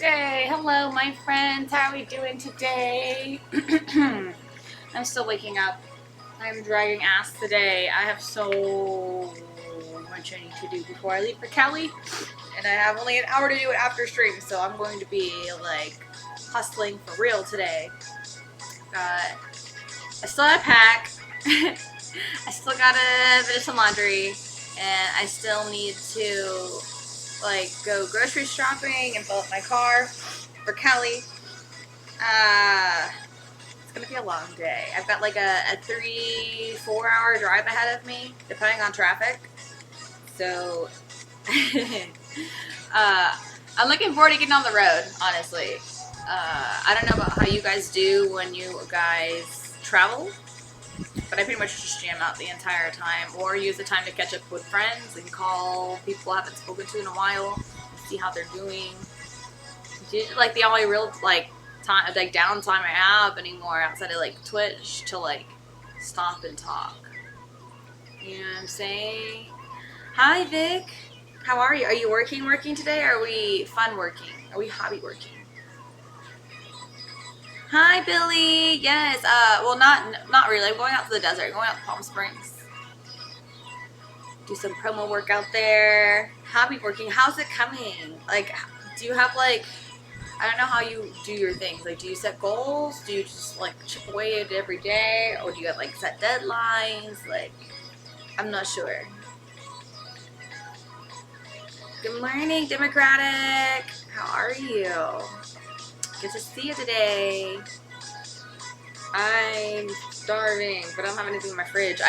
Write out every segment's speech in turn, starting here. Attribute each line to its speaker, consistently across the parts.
Speaker 1: Okay, hello my friends, how are we doing today? I'm still waking up. I'm dragging ass today. I have so much I need to do before I leave for Cali, and I have only an hour to do it after stream, so I'm going to be like hustling for real today. I still gotta pack. I still gotta finish some laundry, and I still need to like go grocery shopping and fill up my car for Cali. It's gonna be a long day. I've got like a 3-4 hour drive ahead of me, depending on traffic. So I'm looking forward to getting on the road, honestly. I don't know about how you guys do when you guys travel, but I pretty much just jam out the entire time, or use the time to catch up with friends and call people I haven't spoken to in a while, see how they're doing. It's usually like the only real like time, like downtime I have anymore outside of like Twitch to like stop and talk. You know what I'm saying? Hi Vic, how are you? Are you working today? Or are we fun working? Are we hobby working? Hi Billy. Yes. Well, not really. I'm going out to the desert. I'm going out to Palm Springs. Do some promo work out there. Hobby working. How's it coming? Like, do you have like, I don't know how you do your things. Like, do you set goals? Do you just like chip away at it every day, or do you have like set deadlines? Like, I'm not sure. Good morning, Democratic. How are you? Good to see you today. I'm starving, but I don't have anything in my fridge.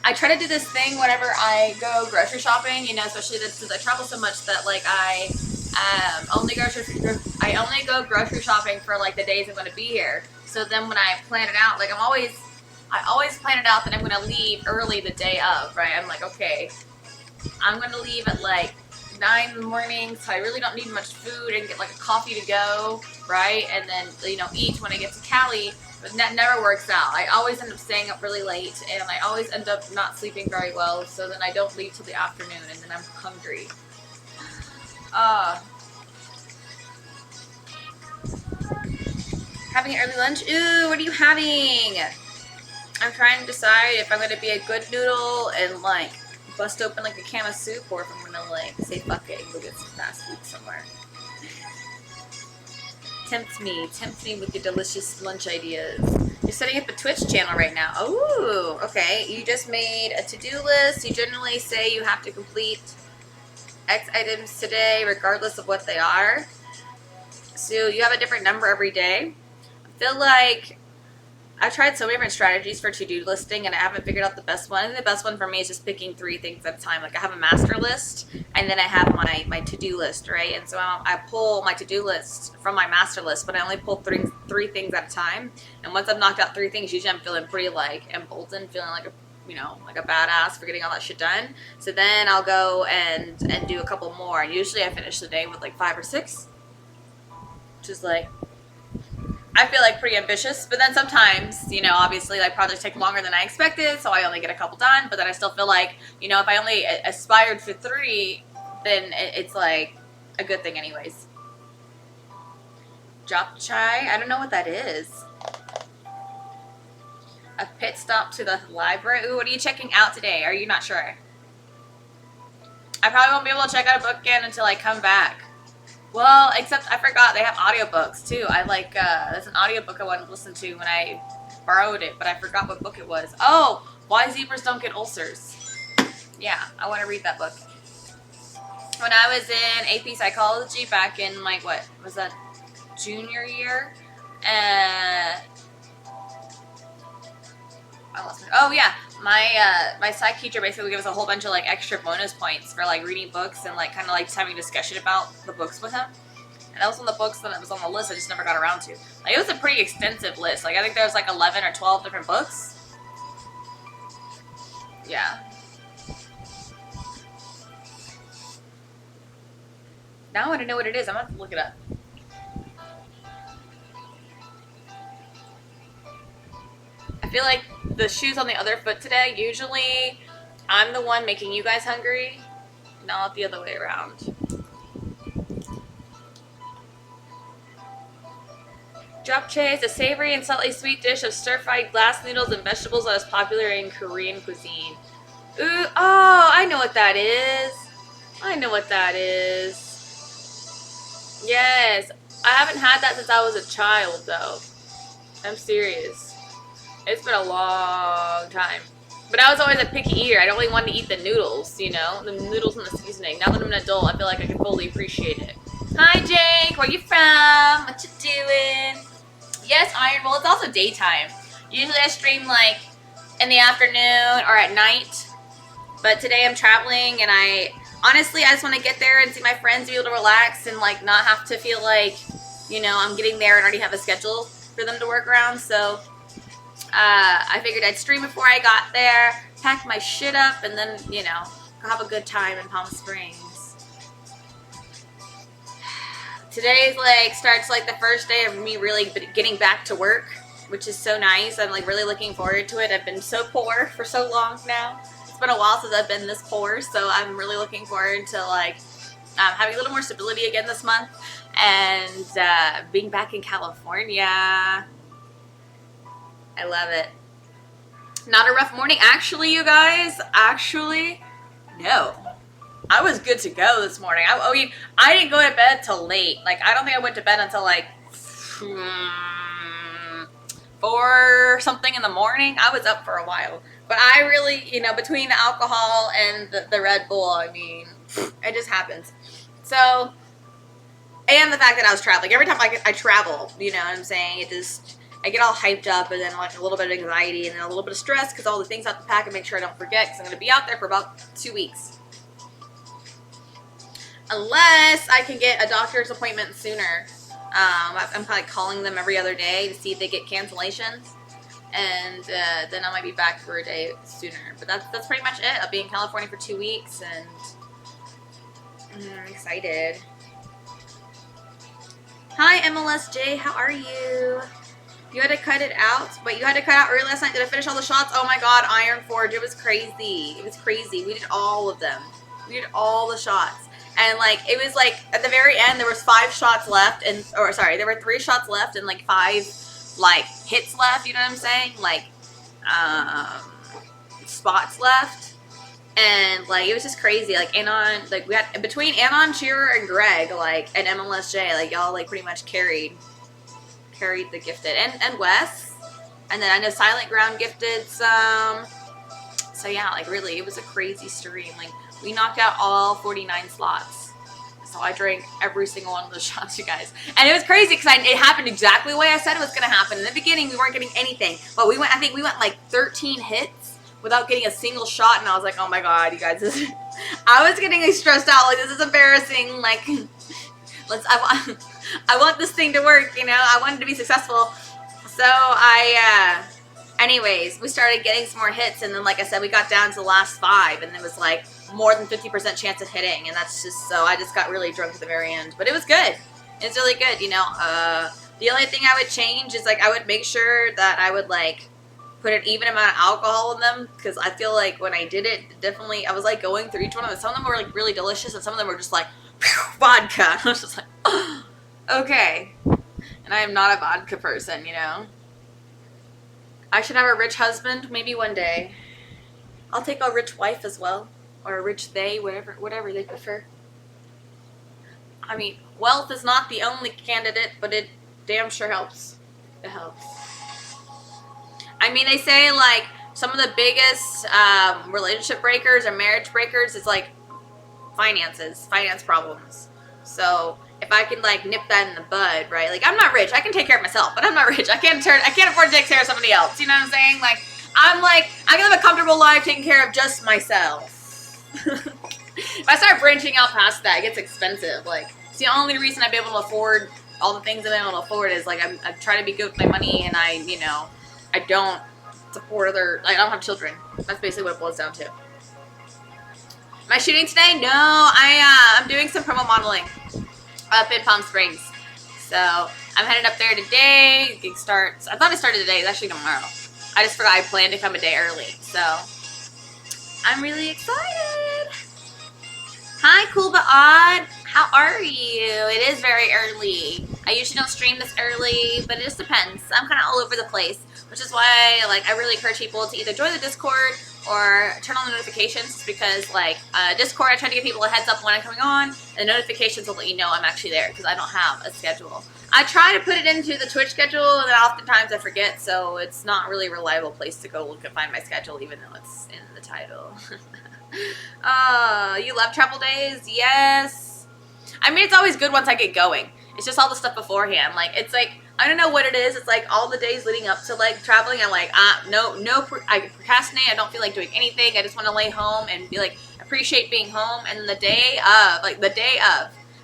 Speaker 1: I try to do this thing whenever I go grocery shopping, you know, especially since I travel so much that like I only go grocery shopping for like the days I'm going to be here. So then when I plan it out, like I always plan it out that I'm going to leave early the day of, right? I'm like, okay, I'm going to leave at like 9 in the morning, so I really don't need much food, and get like a coffee to go, right? And then, you know, eat when I get to Cali. But that never works out. I always end up staying up really late, and I always end up not sleeping very well, so then I don't leave till the afternoon, and then I'm hungry. Having an early lunch? Ooh, what are you having? I'm trying to decide if I'm going to be a good noodle and like bust open like a can of soup, or if I'm going to like say fuck it and go get some fast food somewhere. Tempt me with your delicious lunch ideas. You're setting up a Twitch channel right now. Oh, okay. You just made a to-do list. You generally say you have to complete X items today, regardless of what they are. So you have a different number every day. I feel like I've tried so many different strategies for to-do listing, and I haven't figured out the best one. I think the best one for me is just picking 3 things at a time. Like I have a master list, and then I have my to-do list, right? And so I pull my to-do list from my master list, but I only pull three things at a time. And once I've knocked out 3 things, usually I'm feeling pretty like emboldened, feeling like a badass for getting all that shit done. So then I'll go and do a couple more. And usually I finish the day with like 5 or 6, which is like, I feel like pretty ambitious, but then sometimes, you know, obviously like projects take longer than I expected, so I only get a couple done, but then I still feel like, you know, if I only aspired to 3, then it's like a good thing anyways. Drop chai? I don't know what that is. A pit stop to the library? Ooh, what are you checking out today? Are you not sure? I probably won't be able to check out a book again until I come back. Well, except I forgot they have audiobooks too. I like, there's an audiobook I wanted to listen to when I borrowed it, but I forgot what book it was. Oh, Why Zebras Don't Get Ulcers. Yeah, I want to read that book. When I was in AP Psychology back in like, what was that, junior year? Oh yeah, my psych teacher basically gave us a whole bunch of like extra bonus points for like reading books and like kind of like just having a discussion about the books with him. And that was one of the books that was on the list I just never got around to. Like it was a pretty extensive list. Like I think there was like 11 or 12 different books. Yeah. Now I want to know what it is. I'm gonna have to look it up. I feel like the shoe's on the other foot today. Usually I'm the one making you guys hungry, not the other way around. Japchae is a savory and slightly sweet dish of stir-fried glass noodles and vegetables that is popular in Korean cuisine. Ooh, oh, I know what that is. I know what that is. Yes, I haven't had that since I was a child, though. I'm serious. It's been a long time. But I was always a picky eater. I only wanted to eat the noodles, you know? The noodles and the seasoning. Now that I'm an adult, I feel like I can fully appreciate it. Hi, Jake. Where you from? What you doing? Yes, Iron. Well, it's also daytime. Usually I stream, like, in the afternoon or at night. But today I'm traveling, and honestly, I just want to get there and see my friends, be able to relax and, like, not have to feel like, you know, I'm getting there and already have a schedule for them to work around. So I figured I'd stream before I got there, pack my shit up, and then, you know, have a good time in Palm Springs. Today's, like, starts, like, the first day of me really getting back to work, which is so nice. I'm, like, really looking forward to it. I've been so poor for so long now. It's been a while since I've been this poor, so I'm really looking forward to, like, having a little more stability again this month, and being back in California. I love it. Not a rough morning. Actually, you guys, no. I was good to go this morning. I mean, I didn't go to bed till late. Like, I don't think I went to bed until, like, 4 something in the morning. I was up for a while. But I really, you know, between the alcohol and the Red Bull, I mean, it just happens. So, and the fact that I was traveling. Every time I travel, you know what I'm saying? I get all hyped up, and then, like, a little bit of anxiety and then a little bit of stress because all the things I have to pack and make sure I don't forget, because I'm going to be out there for about 2 weeks. Unless I can get a doctor's appointment sooner. I'm probably calling them every other day to see if they get cancellations. And then I might be back for a day sooner. But that's pretty much it. I'll be in California for 2 weeks, and I'm excited. Hi, MLSJ. How are you? You had to cut it out, but you had to cut out early last night. Did I finish all the shots? Oh my god, Iron Forge. It was crazy. It was crazy. We did all of them. We did all the shots. And, like, it was, like, at the very end, there was 5 shots left, there were 3 shots left and, like, 5, like, hits left, you know what I'm saying? Like, spots left. And, like, it was just crazy. Like, Anon, like, we had, between Anon, Shearer, and Greg, like, and MLSJ, like, y'all, like, pretty much carried the gifted. And Wes. And then I know Silent Ground gifted some. So, yeah, like, really, it was a crazy stream. Like, we knocked out all 49 slots. So I drank every single one of those shots, you guys. And it was crazy because it happened exactly the way I said it was going to happen. In the beginning, we weren't getting anything. But I think we went like 13 hits without getting a single shot. And I was like, oh my god, you guys. I was getting stressed out. Like, this is embarrassing. Like, I want this thing to work, you know. I want it to be successful. So anyways, we started getting some more hits. And then, like I said, we got down to the last 5. And it was like more than 50% chance of hitting, and that's just, so I just got really drunk at the very end. But it was good. It's really good, you know. The only thing I would change is, like, I would make sure that I would, like, put an even amount of alcohol in them, because I feel like when I did it, definitely, I was, like, going through each one of them. Some of them were, like, really delicious, and some of them were just, like, vodka. I was just like, oh, okay. And I am not a vodka person, you know. I should have a rich husband, maybe one day. I'll take a rich wife as well. Or a rich they, whatever they prefer. I mean, wealth is not the only candidate, but it damn sure helps. It helps. I mean, they say, like, some of the biggest relationship breakers or marriage breakers is, like, finance problems. So, if I can, like, nip that in the bud, right? Like, I'm not rich. I can take care of myself, but I'm not rich. I can't afford to take care of somebody else. You know what I'm saying? Like, I can live a comfortable life taking care of just myself. If I start branching out past that, it gets expensive. Like, it's the only reason I'd be able to afford all the things that I'm able to afford is, like, I try to be good with my money, and I don't support I don't have children. That's basically what it boils down to. Am I shooting today? No, I'm doing some promo modeling up in Palm Springs. So, I'm headed up there today. Gig starts, I thought it started today. It's actually tomorrow. I just forgot I planned to come a day early. So, I'm really excited. Hi, Cool But Odd. How are you? It is very early. I usually don't stream this early, but it just depends. I'm kind of all over the place, which is why like I really encourage people to either join the Discord or turn on the notifications, because like Discord, I try to give people a heads up when I'm coming on, and the notifications will let you know I'm actually there because I don't have a schedule. I try to put it into the Twitch schedule, and then oftentimes I forget, so it's not really a reliable place to go look and find my schedule, even though it's in the title. You love travel days? Yes. I mean, it's always good once I get going. It's just all the stuff beforehand. Like, it's like, I don't know what it is. It's like all the days leading up to like traveling. I'm like, I procrastinate. I don't feel like doing anything. I just want to lay home and be like, appreciate being home. And then the day of,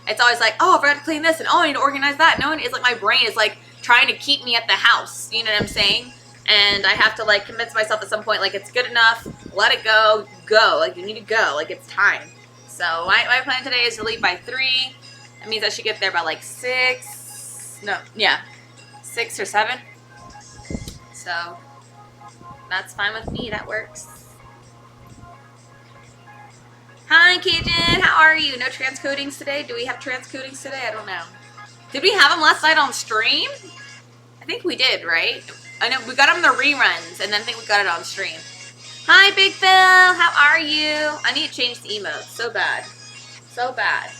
Speaker 1: it's always like, oh, I forgot to clean this, and oh, I need to organize that. No, it's like my brain is like trying to keep me at the house. You know what I'm saying? And I have to like convince myself at some point, like, it's good enough. Let it go. Go. Like, you need to go. Like, it's time. So my plan today is to leave by 3. That means I should get there by like 6. No, yeah, 6 or 7. So that's fine with me. That works. Hi, Cajun. How are you? No transcodings today? Do we have transcodings today? I don't know. Did we have them last night on stream? I think we did, right? I know we got them in the reruns, and then I think we got it on stream. Hi, Big Phil. How are you? I need to change the emotes. So bad. So bad.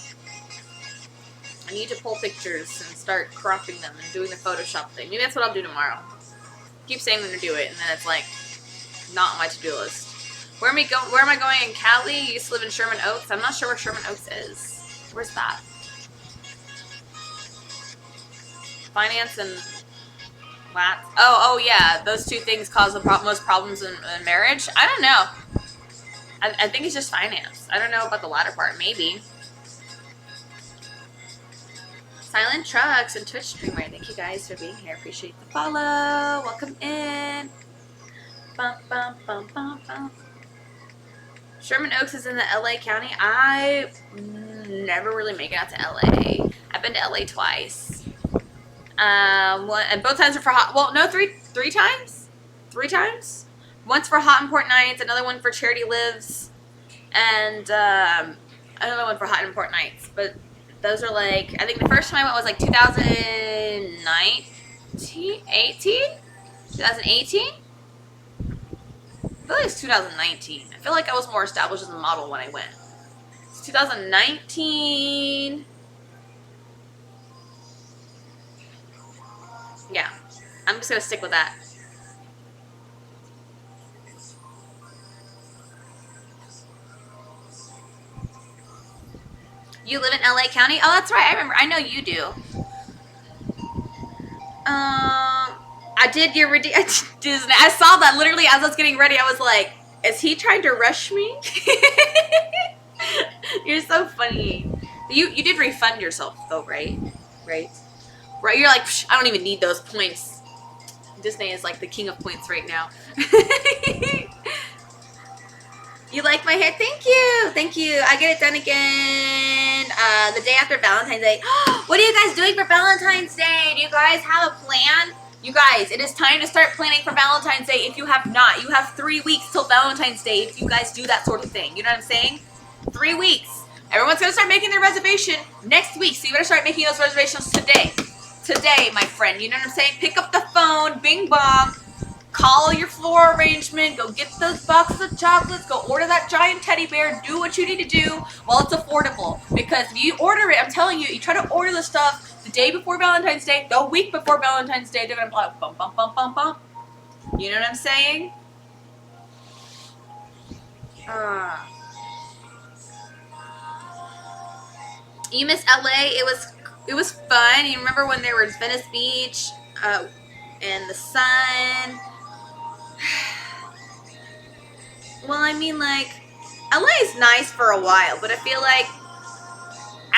Speaker 1: I need to pull pictures and start cropping them and doing the Photoshop thing. Maybe that's what I'll do tomorrow. Keep saying I'm going to do it, and then it's like not on my to-do list. Where am I going in Cali? You used to live in Sherman Oaks. I'm not sure where Sherman Oaks is. Where's that? Finance and Lats. Oh yeah. Those two things cause the most problems in marriage. I don't know. I think it's just finance. I don't know about the latter part. Maybe. Silent Trucks and Twitch streamer. Thank you guys for being here. Appreciate the follow. Welcome in. Bum, bum, bum, bum, bum. Sherman Oaks is in the LA County. I never really make it out to LA. I've been to LA twice. And both times are for hot. Well, no, three times. 3 times. Once for Hot Import Nights, another one for Charity Lives, and another one for Hot Import Nights. But those are like, I think the first time I went was like 2018. 2018. I feel like it's 2019. I feel like I was more established as a model when I went. It's 2019. Yeah, I'm just gonna stick with that. You live in LA County? Oh, that's right. I remember. I know you do. I did your Disney. I saw that literally as I was getting ready. I was like, is he trying to rush me? You're so funny. You did refund yourself though, right? Right. You're like, I don't even need those points. Disney is like the king of points right now. You like my hair? Thank you. Thank you. I get it done again the day after Valentine's Day. What are you guys doing for Valentine's Day? Do you guys have a plan? You guys, it is time to start planning for Valentine's Day. If you have not, you have 3 weeks till Valentine's Day if you guys do that sort of thing. You know what I'm saying? 3 weeks. Everyone's going to start making their reservation next week, so you better start making those reservations today. Today, my friend. You know what I'm saying? Pick up the phone, bing bong, call your floor arrangement, go get those boxes of chocolates, go order that giant teddy bear, do what you need to do while it's affordable. Because if you order it, I'm telling you, you try to order the stuff the day before Valentine's Day, the week before Valentine's Day, they're going to be like, bump, bump, bump, bump, bump. You know what I'm saying? You miss LA? It was fun. You remember when there was Venice Beach and the sun? Well, I mean, like, LA is nice for a while, but I feel like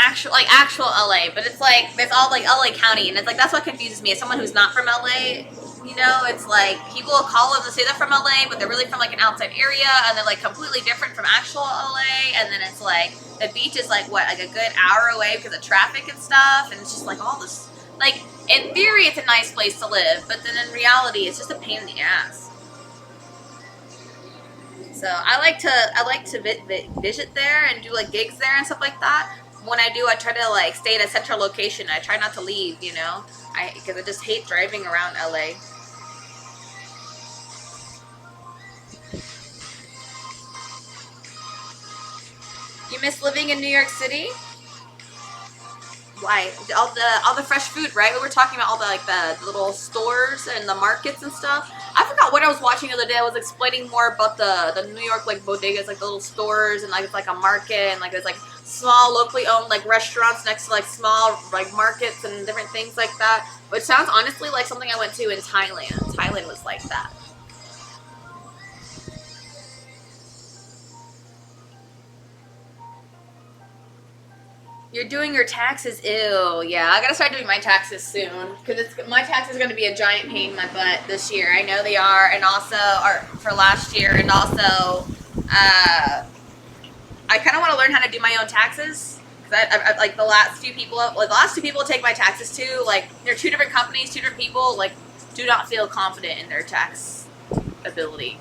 Speaker 1: actual LA, but it's like there's all like LA County, and it's like that's what confuses me as someone who's not from LA. You know, it's like people will call them to say they're from LA, but they're really from like an outside area, and they're like completely different from actual LA. And then it's like the beach is like what, like a good hour away because of traffic and stuff, and it's just like all this. Like in theory, it's a nice place to live, but then in reality, it's just a pain in the ass. So I like to visit there and do like gigs there and stuff like that. when I do, I try to like stay in a central location. I try not to leave, you know, because I just hate driving around LA. You miss living in New York City? Why? All the fresh food, right? We were talking about all the like the little stores and the markets and stuff. I forgot what I was watching the other day. I was explaining more about the New York like bodegas, like the little stores, and like it's like a market, and like there's like small locally owned like restaurants next to like small like markets and different things like that. Which sounds honestly like something I went to in Thailand. Thailand was like that. You're doing your taxes? Ew. Yeah, I gotta start doing my taxes soon because my taxes are gonna be a giant pain in my butt this year. I know they are, and also are for last year, and also I kind of want to learn how to do my own taxes because I like the last two people take my taxes too. Like they're two different companies, two different people. Like do not feel confident in their tax ability.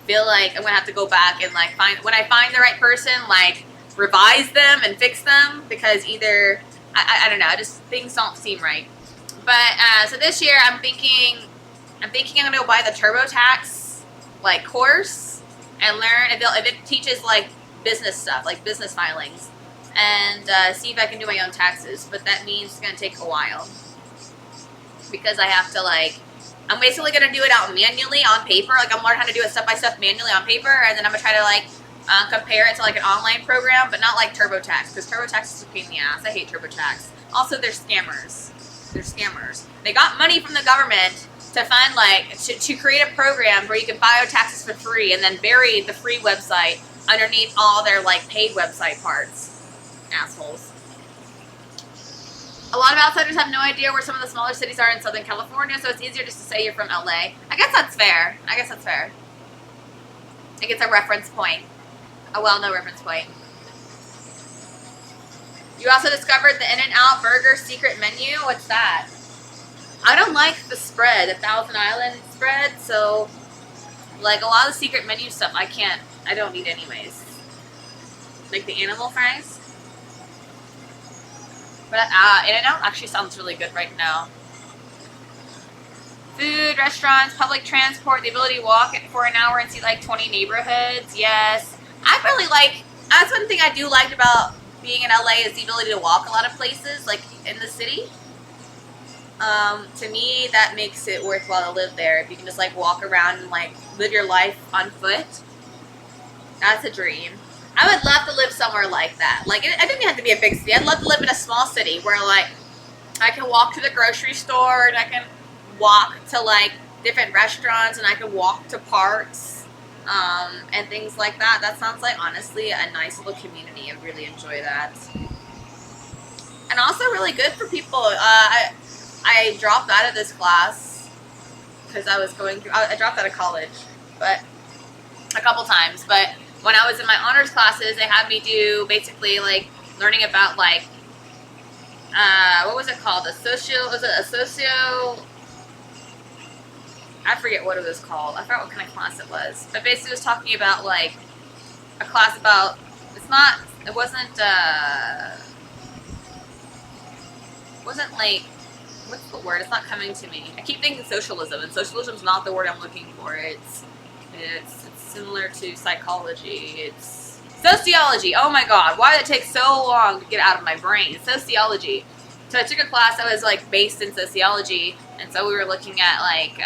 Speaker 1: Feel like I'm gonna have to go back and like when I find the right person, like revise them and fix them because either I don't know, just things don't seem right. But so this year I'm thinking I'm gonna go buy the TurboTax like course and learn if it teaches like business stuff, like business filings, and see if I can do my own taxes. But that means it's gonna take a while because I have to like. I'm basically gonna do it out manually on paper. Like I'm learning how to do it step by step manually on paper, and then I'm gonna try to like compare it to like an online program, but not like TurboTax because TurboTax is a pain in the ass. I hate TurboTax. Also, they're scammers. They're scammers. They got money from the government to fund like to create a program where you can file taxes for free, and then bury the free website underneath all their like paid website parts. Assholes. A lot of outsiders have no idea where some of the smaller cities are in Southern California, so it's easier just to say you're from LA. I guess that's fair. I think it's a reference point. A well-known reference point. You also discovered the In-N-Out Burger secret menu. What's that? I don't like the spread, the Thousand Island spread, so like a lot of the secret menu stuff I don't need anyways. Like the animal fries. But In-N-Out actually sounds really good right now. Food, restaurants, public transport, the ability to walk for an hour and see like 20 neighborhoods. Yes. That's one thing I do like about being in LA is the ability to walk a lot of places, like in the city. To me, that makes it worthwhile to live there. If you can just like walk around and like live your life on foot, that's a dream. I would love to live somewhere like that. Like, it didn't have to be a big city. I'd love to live in a small city where, like, I can walk to the grocery store and I can walk to, like, different restaurants and I can walk to parks and things like that. That sounds like, honestly, a nice little community. I really enjoy that. And also really good for people. I dropped out of this class because I was going through, I dropped out of college, but a couple times, but when I was in my honors classes, they had me do basically like learning about like, what was it called? I forget what it was called. I forgot what kind of class it was. But basically it was talking about like a class about, it wasn't like, what's the word? It's not coming to me. I keep thinking socialism, and socialism's not the word I'm looking for. It's similar to psychology. It's sociology. Oh my god, why did it take so long to get out of my brain? Sociology. So I took a class that was like based in sociology, and so we were looking at like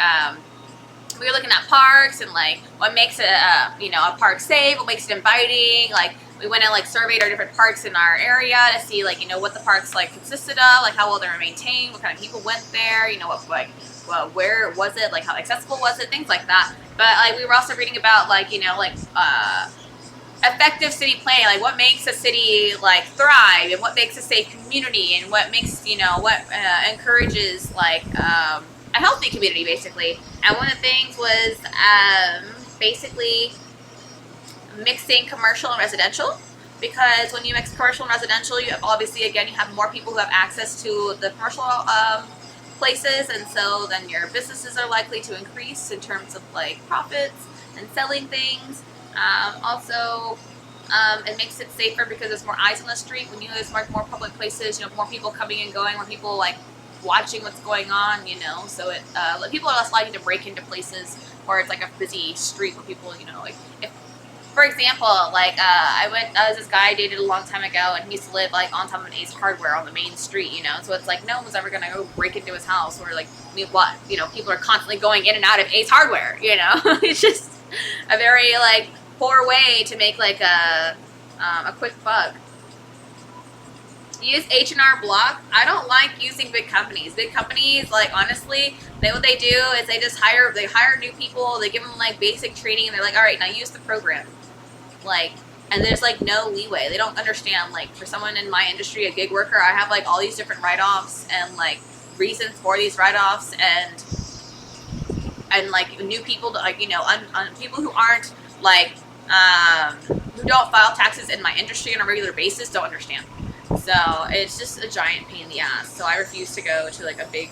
Speaker 1: parks and like what makes a park safe, what makes it inviting. Like we went and like surveyed our different parks in our area to see like what the parks like consisted of, like how well they were maintained, what kind of people went there, where was it, like how accessible was it, things like that. But like we were also reading about like effective city planning, like what makes a city like thrive, and what makes a safe community, and what makes what encourages like a healthy community basically. And one of the things was basically mixing commercial and residential, because when you mix commercial and residential, you have obviously you have more people who have access to the commercial places, and so then your businesses are likely to increase in terms of like profits and selling things. Also, It makes it safer because there's more eyes on the street. When there's more public places, more people coming and going, more people like watching what's going on, so it people are less likely to break into places where it's like a busy street where people, like if, for example, like was this guy I dated a long time ago, and he used to live like on top of an Ace Hardware on the main street, so it's like no one was ever gonna go break into his house, or like people are constantly going in and out of Ace Hardware, it's just a very like poor way to make like a quick buck. Use H&R Block. I don't like using big companies. Big companies, like honestly, what they do is they just hire new people. They give them like basic training, and they're like, all right, now use the program. Like, and there's like no leeway. They don't understand. Like for someone in my industry, a gig worker, I have like all these different write-offs and like reasons for these write-offs, and like new people, like people who aren't like who don't file taxes in my industry on a regular basis don't understand. So it's just a giant pain in the ass. So I refuse to go to like a big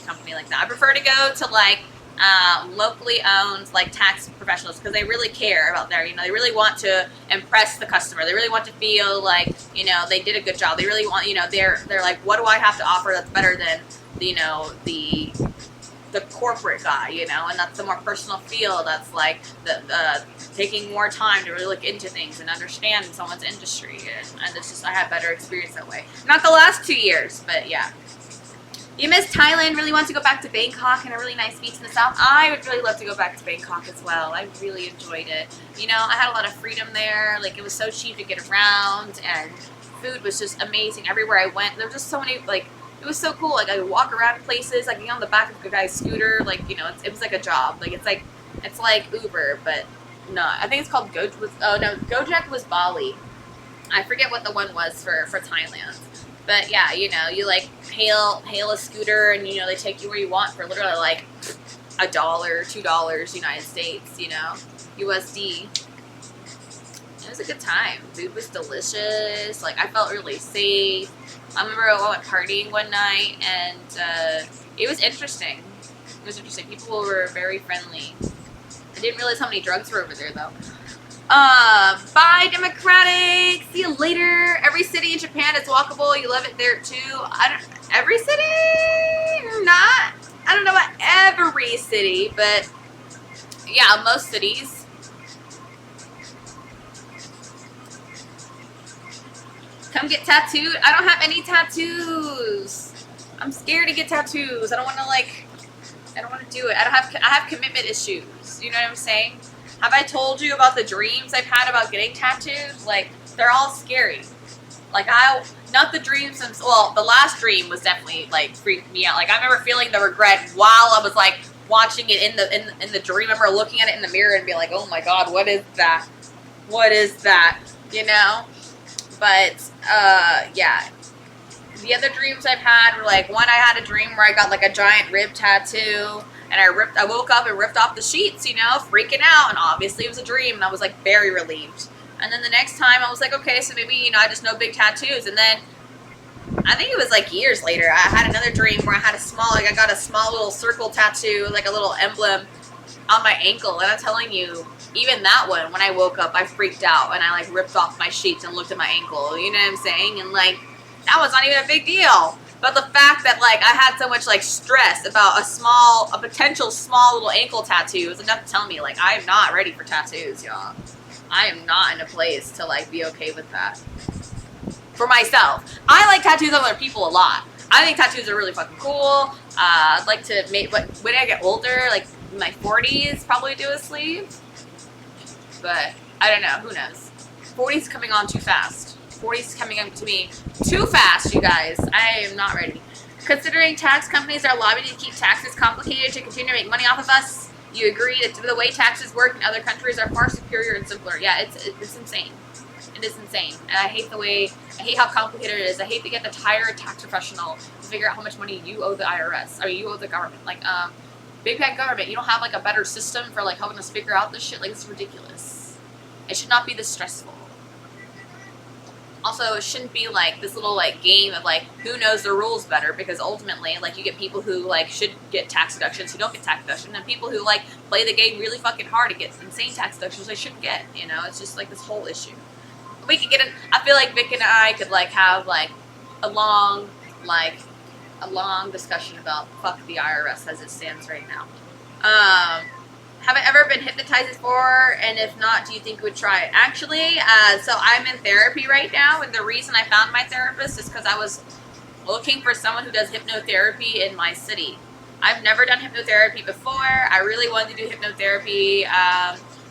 Speaker 1: company like that. I prefer to go to like locally owned like tax professionals, because they really care about their, they really want to impress the customer. They really want to feel like, they did a good job. They really want, they're like, what do I have to offer that's better than, the corporate guy, and that's the more personal feel. That's like the taking more time to really look into things and understand someone's industry, and it's just, I have better experience that way. Not the last 2 years, but yeah. You miss Thailand, really want to go back to Bangkok and a really nice beach in the south. I would really love to go back to Bangkok as well. I really enjoyed it. I had a lot of freedom there. Like, it was so cheap to get around, and food was just amazing. Everywhere I went, there were just so many, like, it was so cool. Like, I would walk around places, like, on the back of a guy's scooter. Like, it was like a job. Like, it's like Uber, but no. I think it's called Gojek was Bali. I forget what the one was for Thailand. But yeah, you like hail a scooter, and they take you where you want for literally like $1, $2 United States, USD. It was a good time. Food was delicious. Like, I felt really safe. I remember I went partying one night, and it was interesting. People were very friendly. I didn't realize how many drugs were over there though. Bye, Democratic. See you later. Every city in Japan is walkable. You love it there too. Every city? Not. I don't know about every city, but yeah, most cities. Come get tattooed. I don't have any tattoos. I'm scared to get tattoos. I don't want to do it. I have commitment issues. You know what I'm saying? Have I told you about the dreams I've had about getting tattoos? Like, they're all scary. Like, not the dreams themselves. Well, the last dream was definitely, like, freaked me out. Like, I remember feeling the regret while I was, like, watching it in the dream. I remember looking at it in the mirror and being like, oh my God, what is that? What is that? But, yeah. The other dreams I've had were, like, one I had a dream where I got, like, a giant rib tattoo. And I woke up and ripped off the sheets, freaking out. And obviously it was a dream, and I was like very relieved. And then the next time I was like, okay, so maybe, I just know big tattoos. And then I think it was like years later, I had another dream where I got a small little circle tattoo, like a little emblem on my ankle. And I'm telling you, even that one, when I woke up, I freaked out, and I like ripped off my sheets and looked at my ankle. You know what I'm saying? And like, that was not even a big deal. But the fact that, like, I had so much, like, stress about a potential small little ankle tattoo was enough to tell me, like, I am not ready for tattoos, y'all. I am not in a place to, like, be okay with that. For myself. I like tattoos on other people a lot. I think tattoos are really fucking cool. I'd like to but when I get older, like, in my 40s, probably do a sleeve. But, I don't know. Who knows? 40's coming on too fast. 40's coming up to me too fast, you guys. I am not ready. Considering tax companies are lobbying to keep taxes complicated to continue to make money off of us, you agree that the way taxes work in other countries are far superior and simpler. Yeah, it's insane. It is insane. And I hate how complicated it is. I hate to get to hire a tax professional to figure out how much money you owe the IRS, or you owe the government. Like, big bad government, you don't have like a better system for like helping us figure out this shit. Like, it's ridiculous. It should not be this stressful. Also, it shouldn't be like this little like game of like who knows the rules better, because ultimately like you get people who like should get tax deductions who don't get tax deduction, and people who like play the game really fucking hard and get insane tax deductions they shouldn't get. You know, it's just like this whole issue. We could get in. I feel like Vic and I could like have like a long discussion about fuck the IRS as it stands right now. Have I ever been hypnotized before? And if not, do you think you would try it? Actually, so I'm in therapy right now, and the reason I found my therapist is because I was looking for someone who does hypnotherapy in my city. I've never done hypnotherapy before. I really wanted to do hypnotherapy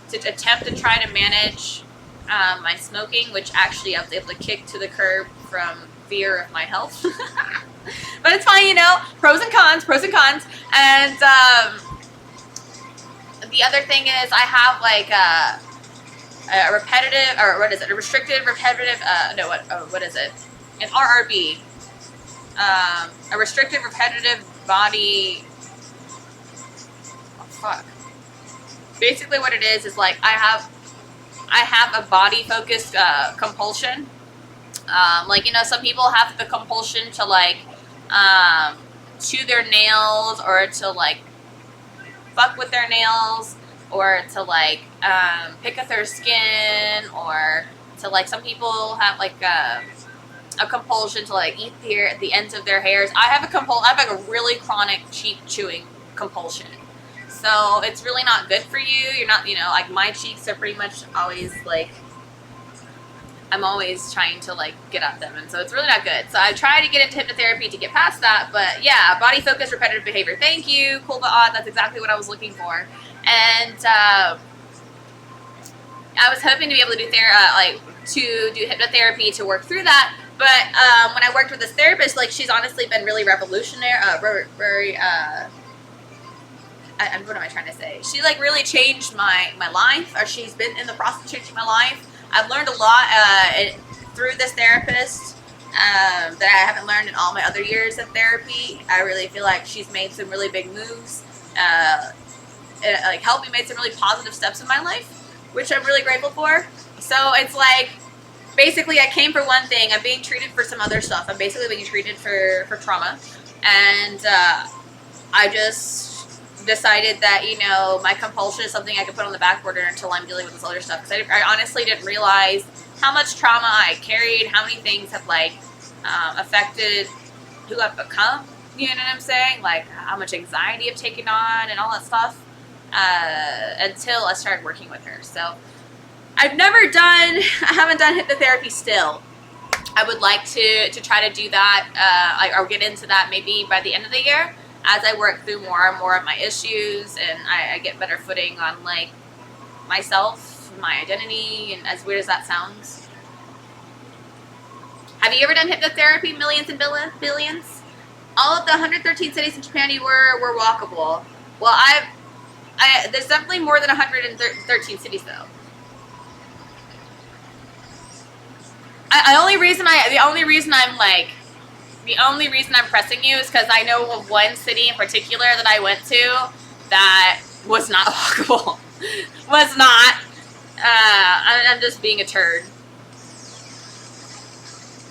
Speaker 1: to attempt to try to manage my smoking, which actually I was able to kick to the curb from fear of my health. But it's fine, you know, pros and cons. And the other thing is I have like a repetitive, or what is it? A restricted repetitive, what is it? An RRB. A restricted repetitive body, basically what it is like I have a body focused compulsion. Like, you know, some people have the compulsion to like chew their nails, or to like fuck with their nails, or to like pick at their skin, or to like some people have like a compulsion to like eat the ends of their hairs. I have a really chronic cheek chewing compulsion. So it's really not good for you. You're not, you know, like my cheeks are pretty much always like, I'm always trying to like get at them, and so it's really not good. So I try to get into hypnotherapy to get past that, but yeah, body focused repetitive behavior. Thank you, cool but odd. That's exactly what I was looking for, and I was hoping to be able to do hypnotherapy to work through that. But when I worked with this therapist, like she's honestly been really revolutionary, very. What am I trying to say? She like really changed my life, or she's been in the process of changing my life. I've learned a lot through this therapist that I haven't learned in all my other years of therapy. I really feel like she's made some really big moves, like helped me make some really positive steps in my life, which I'm really grateful for. So it's like, basically I came for one thing. I'm being treated for some other stuff. I'm basically being treated for trauma. And I just decided that, you know, my compulsion is something I could put on the back burner until I'm dealing with this other stuff. Because I honestly didn't realize how much trauma I carried, how many things have like affected who I've become. You know what I'm saying? Like how much anxiety I've taken on and all that stuff until I started working with her. So I haven't done hypnotherapy still. I would like to try to do that. I'll get into that maybe by the end of the year, as I work through more and more of my issues, and I get better footing on like myself, my identity, and as weird as that sounds. Have you ever done hypnotherapy? Millions and billions? All of the 113 cities in Japan you were walkable. Well, there's definitely more than 113 cities though. The only reason I'm pressing you is because I know of one city in particular that I went to that was not walkable. Was not. I'm just being a turd.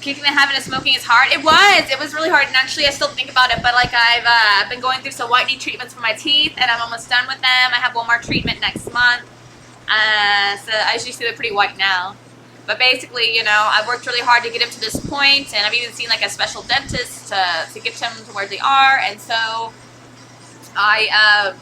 Speaker 1: Kicking the habit of smoking is hard. It was really hard, and actually I still think about it, but like I've been going through some whitening treatments for my teeth, and I'm almost done with them. I have one more treatment next month. So as you see, they're pretty white now. But basically, you know, I've worked really hard to get them to this point, and I've even seen like a special dentist to get them to where they are. And so I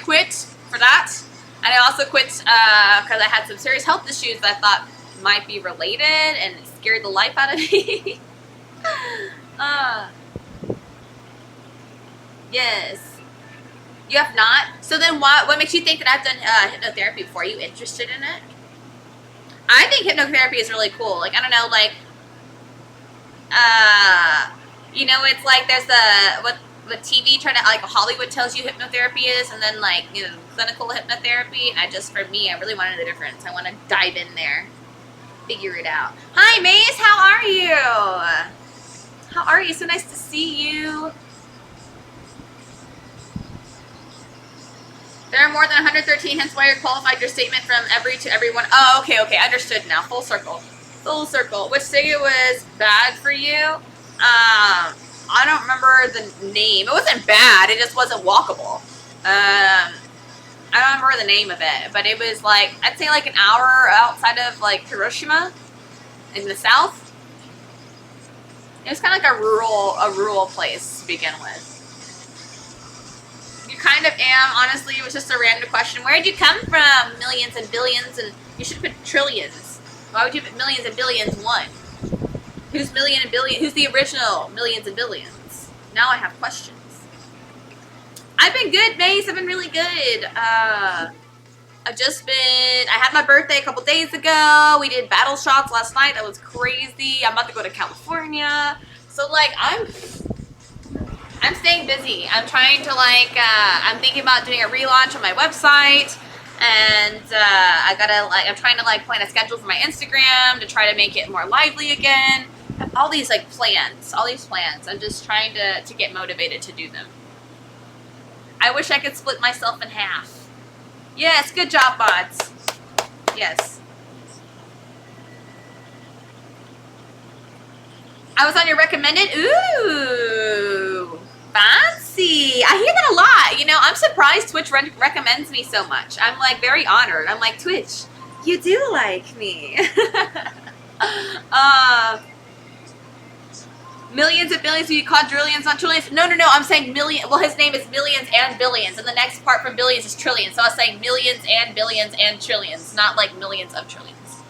Speaker 1: quit for that, and I also quit because I had some serious health issues that I thought might be related, and it scared the life out of me. Yes. You have not? So then what makes you think that I've done hypnotherapy before? Are you interested in it? I think hypnotherapy is really cool. Like, I don't know, like, you know, it's like there's what TV trying to, like, Hollywood tells you hypnotherapy is, and then, like, you know, clinical hypnotherapy, and for me, I really wanted the difference. I want to dive in there, figure it out. Hi, Maze, how are you? How are you? So nice to see you. There are more than 113, hence why you're qualified your statement from every to everyone. Oh, okay, understood now. Full circle. Full circle. Which ticket was bad for you? I don't remember the name. It wasn't bad. It just wasn't walkable. I don't remember the name of it, but it was like, I'd say like an hour outside of like Hiroshima in the south. It was kind of like a rural place to begin with. You kind of am, honestly. It was just a random question. Where'd you come from? Millions and billions, and you should put trillions. Why would you put millions and billions one? Who's million and billion? Who's the original millions and billions? Now I have questions. I've been good, Mace. I've been really good. I had my birthday a couple days ago. We did battle shots last night. That was crazy. I'm about to go to California. So, like, I'm staying busy. I'm trying to, like, I'm thinking about doing a relaunch on my website. And I'm trying to, like, plan a schedule for my Instagram to try to make it more lively again. All these, like, plans. All these plans. I'm just trying to get motivated to do them. I wish I could split myself in half. Yes, good job, bots. Yes. I was on your recommended. Ooh, fancy. I hear that a lot. You know, I'm surprised Twitch recommends me so much. I'm like very honored. I'm like, Twitch, you do like me. Millions and billions, you quadrillions, not trillions. No, I'm saying million. Well, his name is Millions and Billions, and the next part from billions is trillions. So I was saying millions and billions and trillions, not like millions of trillions.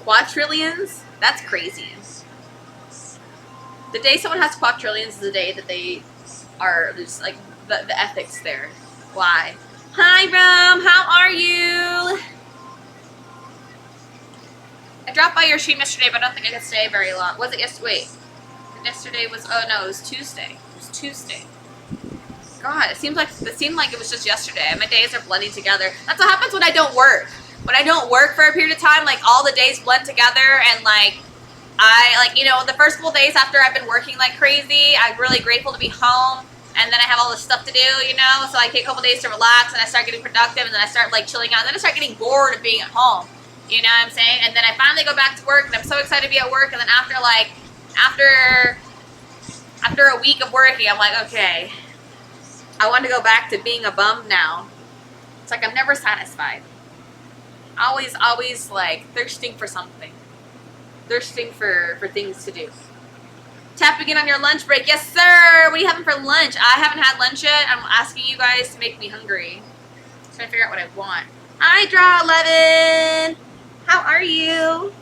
Speaker 1: Quadrillions? That's crazy. The day someone has quadrillions is the day that they are just like the ethics there. Why? Hi, Rome. How are you? I dropped by your stream yesterday, but I don't think I could stay very long. Was it yesterday? Wait. Yesterday was, oh no, it was Tuesday. It was Tuesday. God, it seemed like it was just yesterday. My days are blending together. That's what happens when I don't work. When I don't work for a period of time, like all the days blend together, and like you know, the first couple days after I've been working like crazy, I'm really grateful to be home, and then I have all this stuff to do, you know, so I take a couple days to relax, and I start getting productive, and then I start like chilling out, and then I start getting bored of being at home. You know what I'm saying? And then I finally go back to work, and I'm so excited to be at work. And then after a week of working, I'm like, okay, I want to go back to being a bum now. It's like I'm never satisfied. Always like thirsting for something. Thirsting for things to do. Tapping in on your lunch break. Yes, sir. What are you having for lunch? I haven't had lunch yet. I'm asking you guys to make me hungry. I'm trying to figure out what I want. Hi, Draw 11. How are you?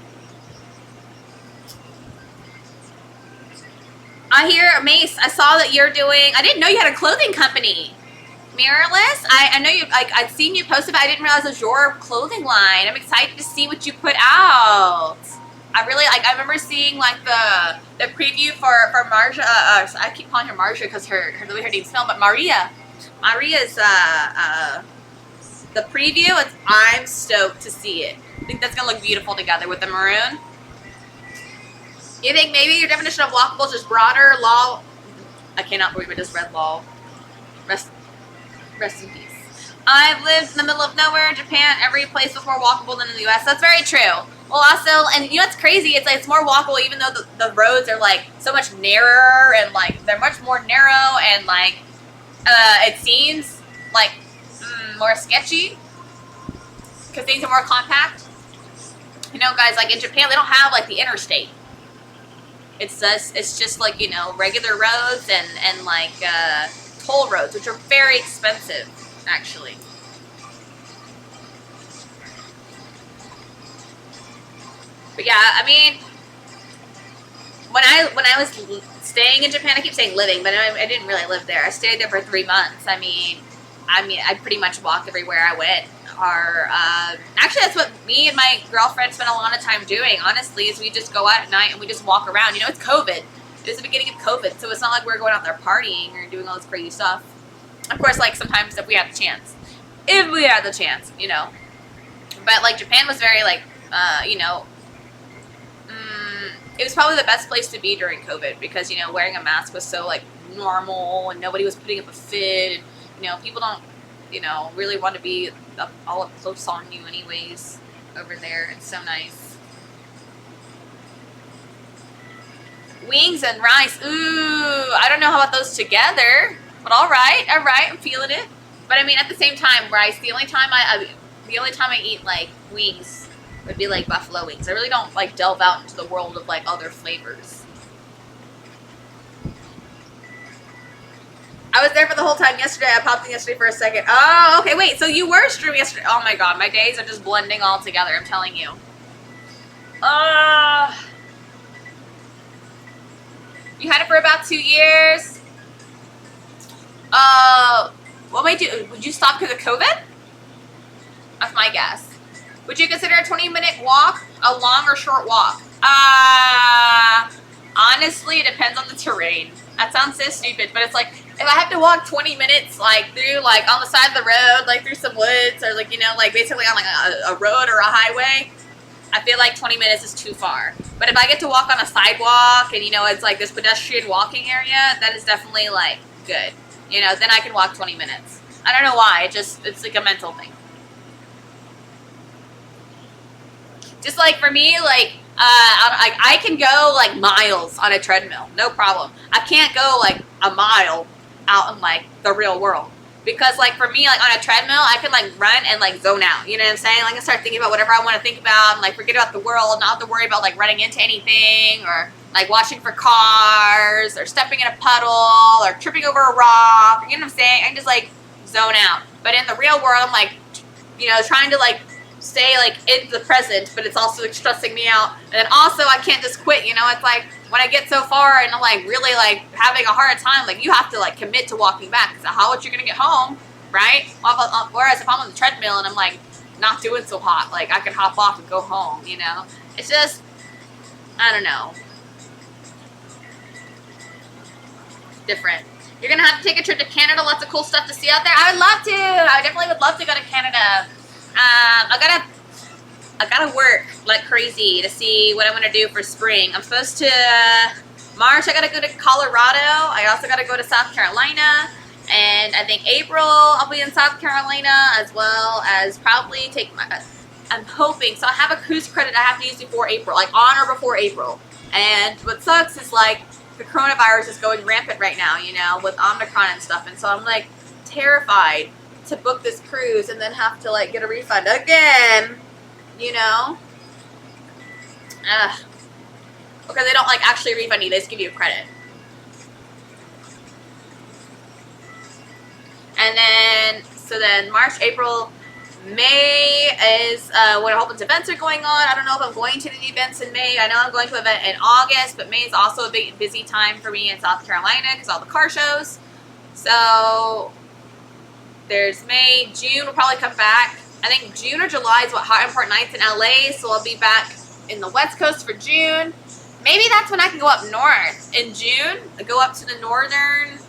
Speaker 1: I hear, Mace, I saw that you're doing, I didn't know you had a clothing company. Mirrorless? I know you, like, I'd seen you post it, but I didn't realize it was your clothing line. I'm excited to see what you put out. I really, like, I remember seeing, like, the preview for Marja, I keep calling her Marja because the way her name's spelled, but Maria. Maria's, the preview, I'm stoked to see it. I think that's going to look beautiful together with the maroon. You think maybe your definition of walkable is just broader? Lol. I cannot believe I just read lol. Rest in peace. I've lived in the middle of nowhere, Japan. Every place was more walkable than in the US. That's very true. Well, also, and you know what's crazy? It's like it's more walkable even though the roads are like so much narrower, and like they're much more narrow, and like it seems like more sketchy because things are more compact. You know, guys, like in Japan, they don't have like the interstate. It's just like, you know, regular roads and like toll roads, which are very expensive, actually. But yeah, I mean, when I was staying in Japan, I keep saying living, but I didn't really live there. I stayed there for 3 months. I mean, I pretty much walked everywhere I went. Actually, that's what me and my girlfriend spent a lot of time doing, honestly, is we just go out at night and we just walk around. You know, it's COVID. It was the beginning of COVID, so it's not like we're going out there partying or doing all this crazy stuff. Of course, like, sometimes if we had the chance. If we had the chance, you know. But, like, Japan was very, like, you know, it was probably the best place to be during COVID because, you know, wearing a mask was so, like, normal and nobody was putting up a fit. And, you know, people don't, you know, really want to be all up close on you anyways. over there. It's so nice. Wings and rice. Ooh, I don't know how about those together, but all right, I'm feeling it. But I mean, at the same time, rice. The only time I eat like wings would be like buffalo wings. I really don't like delve out into the world of like other flavors. I was there for the whole time yesterday. I popped in yesterday for a second. Oh, okay, wait. So you were streaming yesterday. Oh my god, my days are just blending all together. I'm telling you. You had it for about 2 years. What might do? Would you stop because of COVID? That's my guess. Would you consider a 20-minute walk a long or short walk? Honestly, it depends on the terrain. That sounds so stupid, but it's like, if I have to walk 20 minutes, like, through, like, on the side of the road, like, through some woods, or, like, you know, like, basically on, like, a road or a highway, I feel like 20 minutes is too far. But if I get to walk on a sidewalk, and, you know, it's, like, this pedestrian walking area, that is definitely, like, good. You know, then I can walk 20 minutes. I don't know why, it's, like, a mental thing. Just, like, for me, like, I can go, like, miles on a treadmill. No problem. I can't go, like, a mile out in, like, the real world. Because, like, for me, like, on a treadmill, I can, like, run and, like, zone out. You know what I'm saying? Like, I start thinking about whatever I want to think about and, like, forget about the world. Not have to worry about, like, running into anything or, like, watching for cars or stepping in a puddle or tripping over a rock. You know what I'm saying? I can just, like, zone out. But in the real world, I'm, like, you know, trying to, like, stay, like, in the present, but it's also, like, stressing me out. And then also, I can't just quit, you know? It's like, when I get so far and I'm, like, really, like, having a hard time, like, you have to, like, commit to walking back. Because how else you're going to get home, right? Whereas if I'm on the treadmill and I'm, like, not doing so hot, like, I can hop off and go home, you know? It's just, I don't know. Different. You're going to have to take a trip to Canada. Lots of cool stuff to see out there. I would love to. I definitely would love to go to Canada. I gotta work like crazy to see what I'm gonna do for spring. I'm supposed to March. I gotta go to Colorado. I also gotta go to South Carolina, and I think April I'll be in South Carolina as well as probably take my. I'm hoping so. I have a cruise credit I have to use before April, like on or before April. And what sucks is like the coronavirus is going rampant right now, you know, with Omicron and stuff, and so I'm like terrified to book this cruise and then have to like get a refund again, you know? Because they don't like actually refund you, they just give you a credit. And then, so then March, April, May is when a whole bunch of events are going on. I don't know if I'm going to the events in May. I know I'm going to an event in August, but May is also a big busy time for me in South Carolina because all the car shows. So there's May. June will probably come back. I think June or July is what Hot Import Nights in LA, so I'll be back in the West Coast for June. Maybe that's when I can go up north in June. I go up to the northern.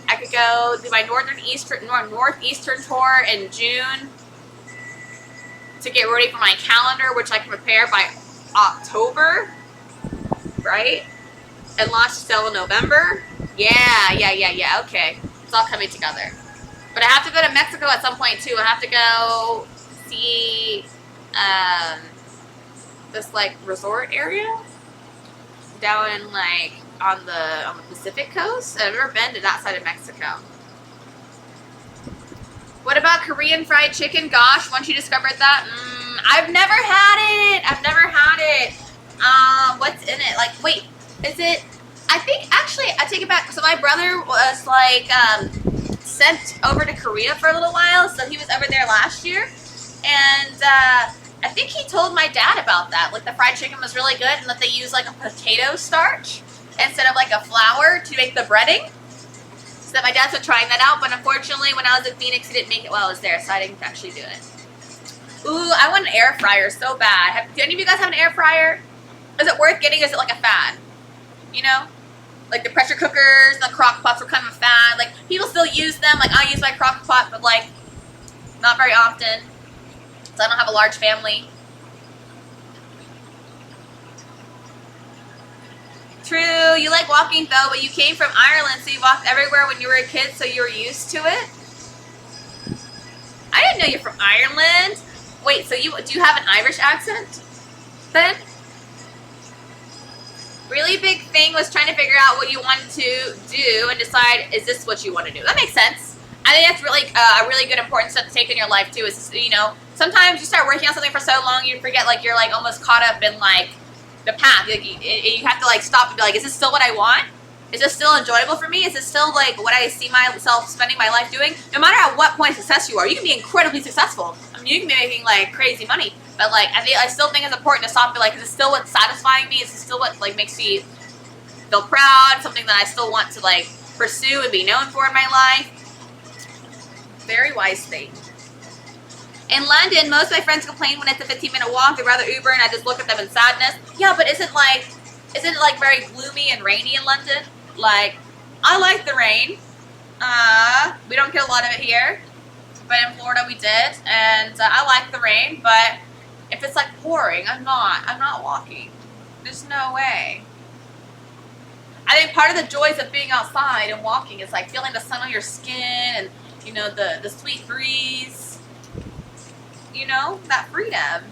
Speaker 1: I could go do my northeastern tour in June to get ready for my calendar, which I can prepare by October, right? And launch sale in November. Yeah. Okay, it's all coming together. But I have to go to Mexico at some point too. I have to go see this like resort area down in like on the Pacific coast. I've never been to that side of Mexico. What about Korean fried chicken? Gosh, once you discovered that, I've never had it. What's in it? Like, wait, is it? I think actually I take it back. So my brother was like sent over to Korea for a little while, so he was over there last year, and I think he told my dad about that. Like the fried chicken was really good, and that they use like a potato starch instead of like a flour to make the breading. So my dad's been trying that out, but unfortunately when I was in Phoenix, he didn't make it while I was there, so I didn't actually do it. Ooh, I want an air fryer so bad. Do any of you guys have an air fryer? Is it worth getting? Is it like a fad? You know? Like the pressure cookers, the crock pots were kind of a fad. Like people still use them. Like I use my crock pot, but like not very often. So I don't have a large family. True, you like walking though, but you came from Ireland, so you walked everywhere when you were a kid, so you were used to it. I didn't know you're from Ireland. Wait, so do you have an Irish accent then? Really big thing was trying to figure out what you wanted to do and decide, is this what you want to do? That makes sense. I think that's really a really good important step to take in your life too. Is, you know, sometimes you start working on something for so long you forget, like, you're like almost caught up in like the path. Like, you have to like stop and be like, is this still what I want? Is this still enjoyable for me? Is this still like what I see myself spending my life doing? No matter at what point of success you are, you can be incredibly successful. I mean, you can be making like crazy money, but like I still think it's important to stop and be like, is this still what's satisfying me? Is this still what like makes me feel proud? Something that I still want to like pursue and be known for in my life? Very wise thing. In London, most of my friends complain when it's a 15-minute walk. They'd rather Uber, and I just look at them in sadness. Yeah, but isn't it like very gloomy and rainy in London? Like, I like the rain. We don't get a lot of it here, but in Florida we did, and I like the rain. But if it's like pouring, I'm not walking. There's no way. I think part of the joys of being outside and walking is like feeling the sun on your skin and, you know, the sweet breeze. You know, that freedom.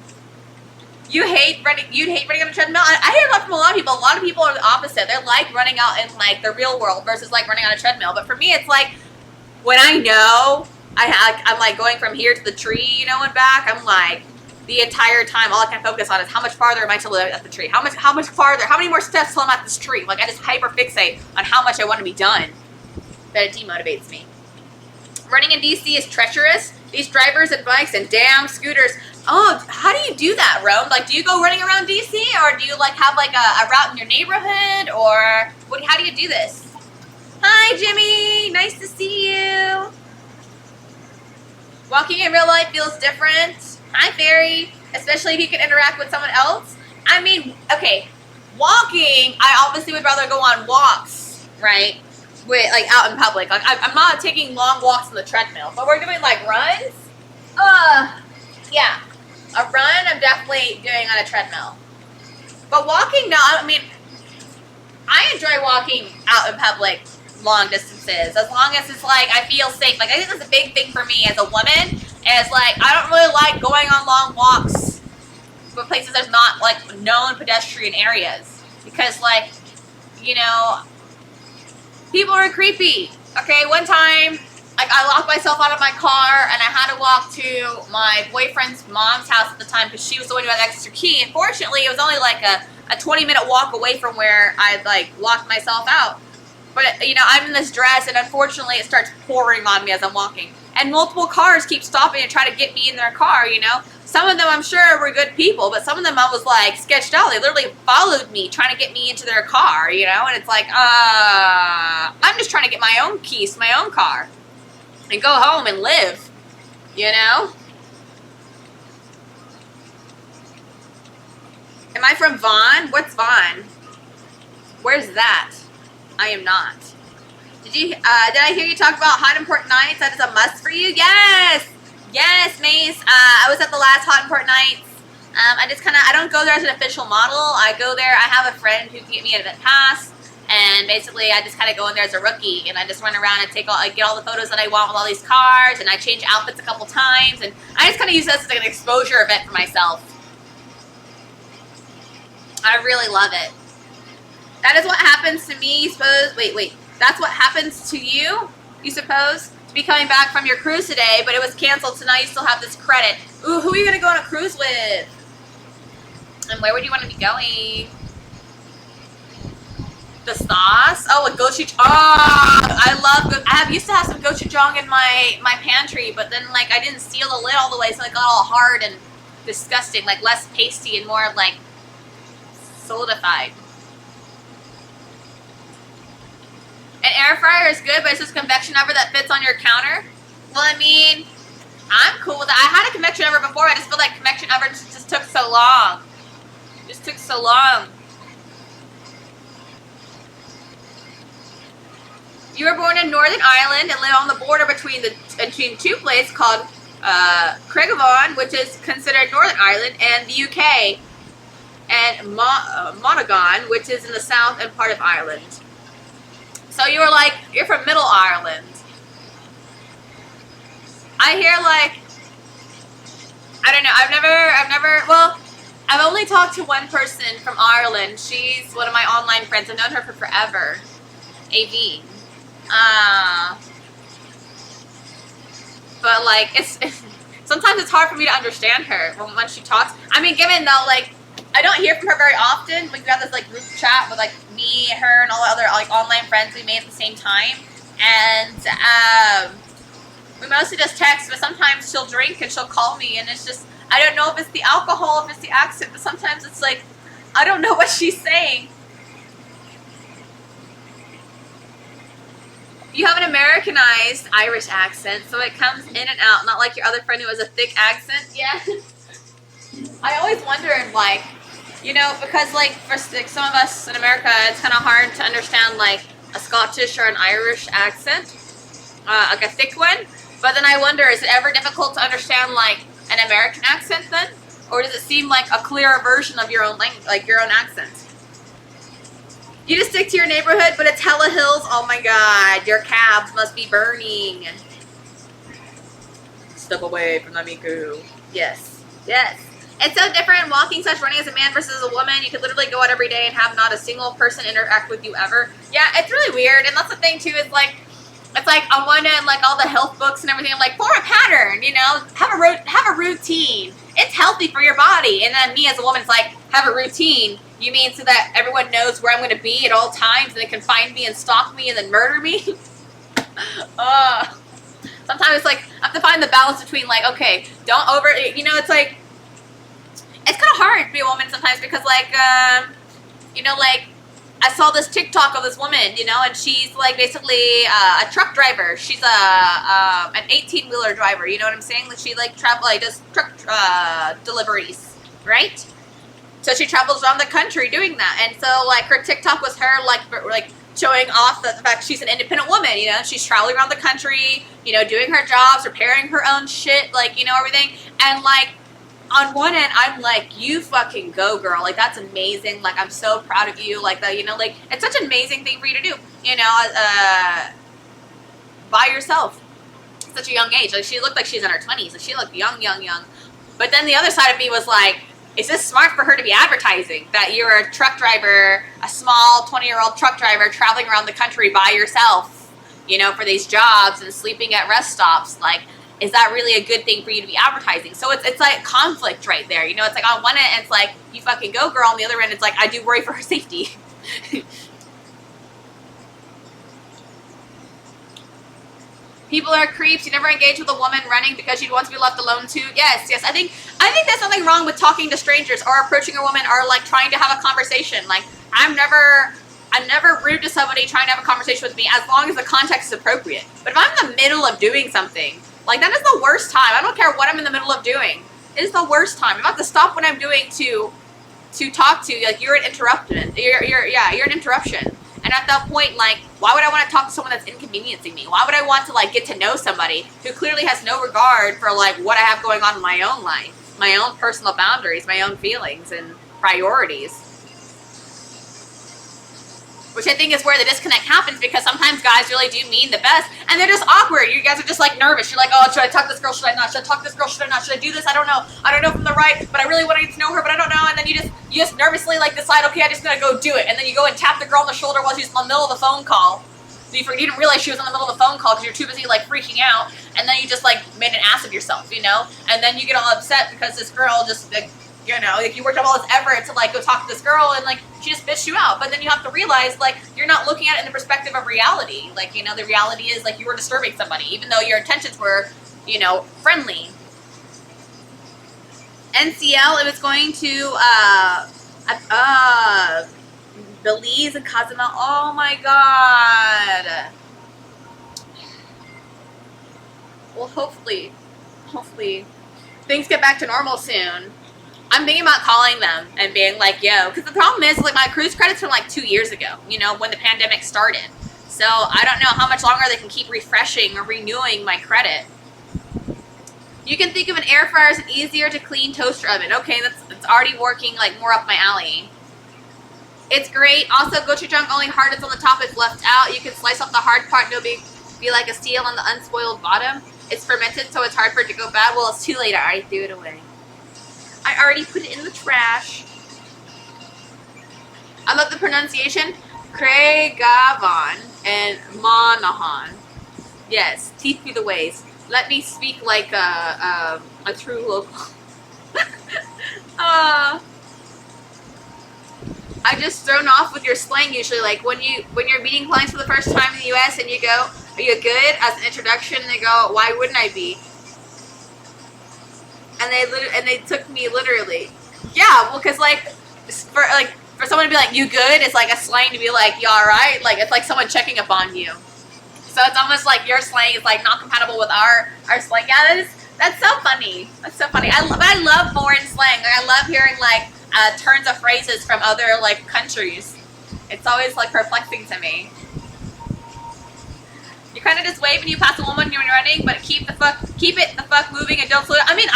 Speaker 1: You'd hate running on a treadmill? I hear that from a lot of people. A lot of people are the opposite. They like running out in like the real world versus like running on a treadmill. But for me, it's like when I know I'm like going from here to the tree, you know, and back, I'm like the entire time all I can focus on is how much farther am I to live at the tree? How much farther? How many more steps till I'm at this tree? Like I just hyper fixate on how much I want to be done. That it demotivates me. Running in DC is treacherous. These drivers and bikes and damn scooters. Oh, how do you do that, Rome? Like, do you go running around DC, or do you like have like a route in your neighborhood, or how do you do this? Hi, Jimmy. Nice to see you. Walking in real life feels different. Hi, Fairy. Especially if you can interact with someone else. I mean, okay, walking, I obviously would rather go on walks, right? With, like, out in public. Like, I'm not taking long walks on the treadmill, but we're doing like runs. Yeah. A run, I'm definitely doing on a treadmill. But walking, no, I mean, I enjoy walking out in public long distances, as long as it's like, I feel safe. Like, I think that's a big thing for me as a woman, is like, I don't really like going on long walks with places there's not, like, known pedestrian areas. Because, like, you know, people are creepy. Okay, one time, like, I locked myself out of my car, and I had to walk to my boyfriend's mom's house at the time because she was the one who had the extra key. And fortunately, it was only like a 20-minute walk away from where I like locked myself out. But, you know, I'm in this dress, and unfortunately, it starts pouring on me as I'm walking. And multiple cars keep stopping and try to get me in their car, you know. Some of them, I'm sure, were good people, but some of them I was, like, sketched out. They literally followed me, trying to get me into their car, you know. And it's like, I'm just trying to get my own keys to my own car and go home and live, you know? Am I from Vaughan? What's Vaughan? Where's that? I am not. Did I hear you talk about Hot Important Nights? That is a must for you? Yes! Yes, Mace. I was at the last Hot Important Nights. I don't go there as an official model. I go there, I have a friend who can get me an event pass. And basically, I just kind of go in there as a rookie, and I just run around and get all the photos that I want with all these cars, and I change outfits a couple times, and I just kind of use this as like an exposure event for myself. I really love it. That is what happens to me, you suppose. Wait. That's what happens to you, you suppose, to be coming back from your cruise today, but it was canceled, so now you still have this credit. Ooh, who are you going to go on a cruise with? And where would you want to be going? The sauce? Oh, a gochujang. Oh, I used to have some gochujang in my pantry, but then, like, I didn't seal the lid all the way, so it got all hard and disgusting, like, less pasty and more, like, solidified. An air fryer is good, but it's just convection oven that fits on your counter. Well, I mean, I'm cool with that. I had a convection oven before. I just feel like convection oven just took so long. It just took so long. You were born in Northern Ireland and live on the border between two places called Craigavon, which is considered Northern Ireland, and the UK, and Monaghan, which is in the south and part of Ireland. So you're from Middle Ireland. I I don't know. Well, I've only talked to one person from Ireland. She's one of my online friends. I've known her for forever. AV. But like, sometimes it's hard for me to understand her when she talks. I mean, given though, like, I don't hear from her very often. Like, we have this like group chat with like me, her, and all the other like online friends we made at the same time, and we mostly just text. But sometimes she'll drink and she'll call me, and it's just, I don't know if it's the alcohol, if it's the accent, but sometimes it's like, I don't know what she's saying. You have an Americanized Irish accent, so it comes in and out, not like your other friend who has a thick accent. Yeah. I always wondered, like, you know, because like for like, some of us in America, it's kind of hard to understand like a Scottish or an Irish accent, like a thick one. But then I wonder, is it ever difficult to understand like an American accent then? Or does it seem like a clearer version of your own language, like your own accent? You just stick to your neighborhood, but it's hella hills. Oh my god, your cabs must be burning. Step away from the Miku. Yes, yes. It's so different walking / running as a man versus a woman. You could literally go out every day and have not a single person interact with you ever. Yeah, it's really weird. And that's the thing too, is like, it's like on one end, like all the health books and everything, I'm like, form a pattern, you know, have a routine. It's healthy for your body. And then me as a woman, it's like, have a routine. You mean so that everyone knows where I'm going to be at all times and they can find me and stalk me and then murder me? Sometimes it's like, I have to find the balance between like, okay, don't over, you know, it's like, it's kind of hard to be a woman sometimes because like, you know, like, I saw this TikTok of this woman, you know, and she's like basically a truck driver. She's an 18-wheeler driver, you know what I'm saying? Like she like does truck deliveries, right? So she travels around the country doing that. And so like her TikTok was her like showing off the fact she's an independent woman, you know, she's traveling around the country, you know, doing her jobs, repairing her own shit, like, you know, everything. And like, on one end, I'm like, you fucking go, girl. Like, that's amazing. Like, I'm so proud of you. Like, you know, like, it's such an amazing thing for you to do, you know, by yourself. Such a young age. Like, she looked like she's in her 20s. Like, she looked young. But then the other side of me was like, is this smart for her to be advertising? That you're a truck driver, a small 20-year-old truck driver traveling around the country by yourself, you know, for these jobs and sleeping at rest stops. Like, is that really a good thing for you to be advertising? So it's like conflict right there. You know, it's like on one end, it's like, you fucking go, girl. On the other end, it's like, I do worry for her safety. People are creeps. You never engage with a woman running because you'd want to be left alone too. Yes. I think there's something wrong with talking to strangers or approaching a woman or like trying to have a conversation. Like, I'm never rude to somebody trying to have a conversation with me as long as the context is appropriate. But if I'm in the middle of doing something, like, that is the worst time. I don't care what I'm in the middle of doing. It is the worst time. I'm about to stop what I'm doing to talk to you. Like, you're an interruption. You're an interruption. And at that point, like, why would I want to talk to someone that's inconveniencing me? Why would I want to, like, get to know somebody who clearly has no regard for, like, what I have going on in my own life, my own personal boundaries, my own feelings and priorities? Which I think is where the disconnect happens, because sometimes guys really do mean the best, and they're just awkward. You guys are just like nervous. You're like, oh, should I talk to this girl? Should I not? Should I talk to this girl? Should I not? Should I do this? I don't know. I don't know if I'm the right, but I really want to get to know her, but I don't know. And then you just nervously like decide, okay, I'm just gonna go do it. And then you go and tap the girl on the shoulder while she's in the middle of the phone call. So you didn't realize she was in the middle of the phone call because you're too busy like freaking out, and then you just like made an ass of yourself, you know? And then you get all upset because this girl just like, you know, like you worked up all this effort to like go talk to this girl and like she just bitched you out. But then you have to realize like you're not looking at it in the perspective of reality. Like, you know, the reality is like you were disturbing somebody, even though your intentions were, you know, friendly. NCL, it was going to Belize and Cozumel. Oh my god. Well, hopefully things get back to normal soon. I'm thinking about calling them and being like, yo, because the problem is, like, my cruise credits from like 2 years ago, you know, when the pandemic started. So I don't know how much longer they can keep refreshing or renewing my credit. You can think of an air fryer as an easier to clean toaster oven. Okay, it's already working like more up my alley. It's great. Also, gochujang junk only hard is on the top, it's left out. You can slice off the hard part and it'll be like a seal on the unspoiled bottom. It's fermented, so it's hard for it to go bad. Well, it's too late. I already threw it away. I already put it in the trash. I love the pronunciation. Craigavon and Monahan. Yes, teeth be the ways. Let me speak like a true local. I just thrown off with your slang usually. Like when you're meeting clients for the first time in the U.S. and you go, "Are you good?" as an introduction, and they go, "Why wouldn't I be?" And they took me literally. Yeah, well, cause for someone to be like, "You good?" it's like a slang to be like, "You all right?" Like it's like someone checking up on you. So it's almost like your slang is like not compatible with our slang. Yeah, that's so funny. That's so funny. I love foreign slang. Like, I love hearing like turns of phrases from other like countries. It's always like perplexing to me. You kind of just wave when you pass a woman when you're running, but keep it the fuck moving and don't slow down. I mean,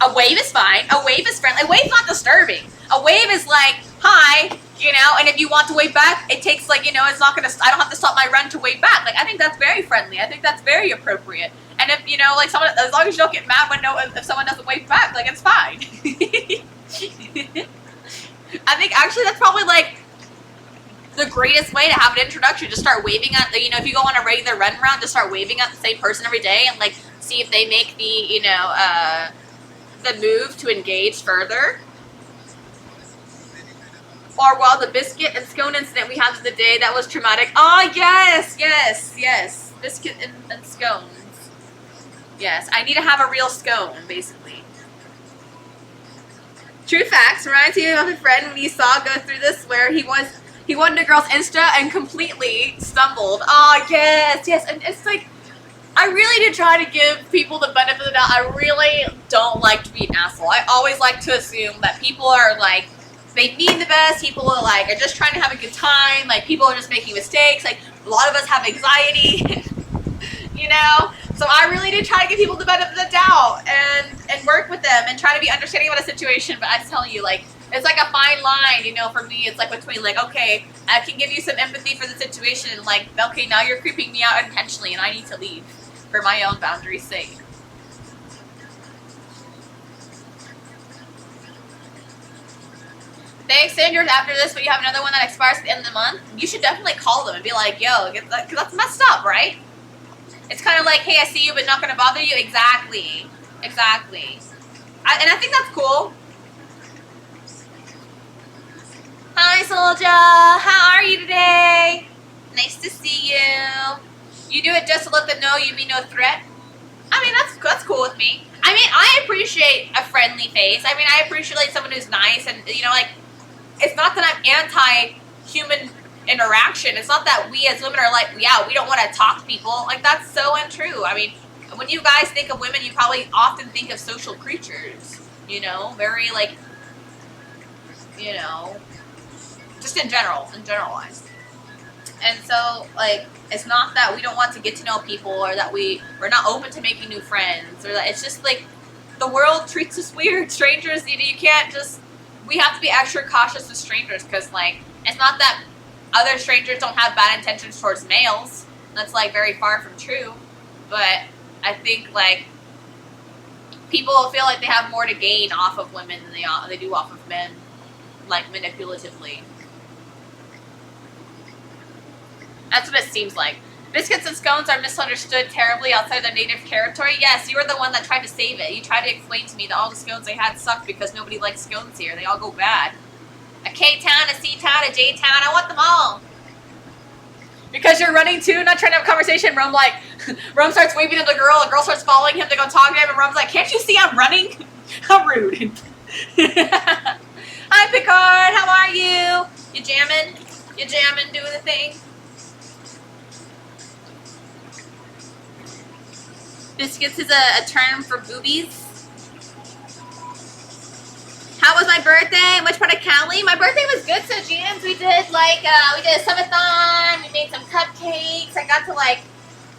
Speaker 1: a wave is fine. A wave is friendly. A wave's not disturbing. A wave is like, hi, you know, and if you want to wave back, it takes like, you know, it's not gonna, I don't have to stop my run to wave back. Like, I think that's very friendly. I think that's very appropriate. And if, you know, like someone, as long as you don't get mad when if someone doesn't wave back, like, it's fine. I think actually that's probably like the greatest way to have an introduction. Just start waving at the, you know, if you go on a regular run around, just start waving at the same person every day and like see if they make the, you know, the move to engage further. Or well, the biscuit and scone incident we had the day, that was traumatic. Oh, yes, yes, yes. Biscuit and scones. Yes, I need to have a real scone, basically. True facts. Reminds me of a friend when you saw go through this where he wanted a girl's Insta and completely stumbled. Oh, yes, yes. And it's like, I really do try to give people the benefit of the doubt. I really don't like to be an asshole. I always like to assume that people are like, they mean the best. People are like, are just trying to have a good time. Like, people are just making mistakes. Like, a lot of us have anxiety, you know? So I really do try to give people the benefit of the doubt and work with them and try to be understanding about a situation. But I tell you, like, it's like a fine line, you know, for me. It's like between, like, okay, I can give you some empathy for the situation. And, like, okay, now you're creeping me out intentionally and I need to leave for my own boundaries' sake. They extend yours after this, but you have another one that expires at the end of the month. You should definitely call them and be like, yo, because that's messed up, right? It's kind of like, hey, I see you, but not going to bother you. Exactly. Exactly. And I think that's cool. Hi, Soldier. How are you today? Nice to see you. You do it just to let them know you mean no threat. I mean, that's cool with me. I mean, I appreciate a friendly face. I mean, I appreciate like someone who's nice and, you know, like, it's not that I'm anti-human interaction. It's not that we as women are like, yeah, we don't want to talk to people. Like, that's so untrue. I mean, when you guys think of women, you probably often think of social creatures, you know, very like, you know, just in generalized. And so, like, it's not that we don't want to get to know people or that we're not open to making new friends or that it's just like the world treats us weird. Strangers, you know, you can't just, we have to be extra cautious with strangers because, like, it's not that other strangers don't have bad intentions towards males. That's, like, very far from true. But I think, like, people feel like they have more to gain off of women than they do off of men, like, manipulatively. That's what it seems like. Biscuits and scones are misunderstood terribly outside their native territory. Yes, you were the one that tried to save it. You tried to explain to me that all the scones they had sucked because nobody likes scones here. They all go bad. A K-town, a C-town, a J-town. I want them all. Because you're running too, not trying to have a conversation. Rome starts waving at the girl. The girl starts following him to go talk to him. And Rome's like, can't you see I'm running? How rude. Hi, Picard. How are you? You jamming? You jamming, doing the thing? Biscuits is a term for boobies. How was my birthday? Which part of Cali? My birthday was good, so Jans. We did like we did a subathon. We made some cupcakes. I got to like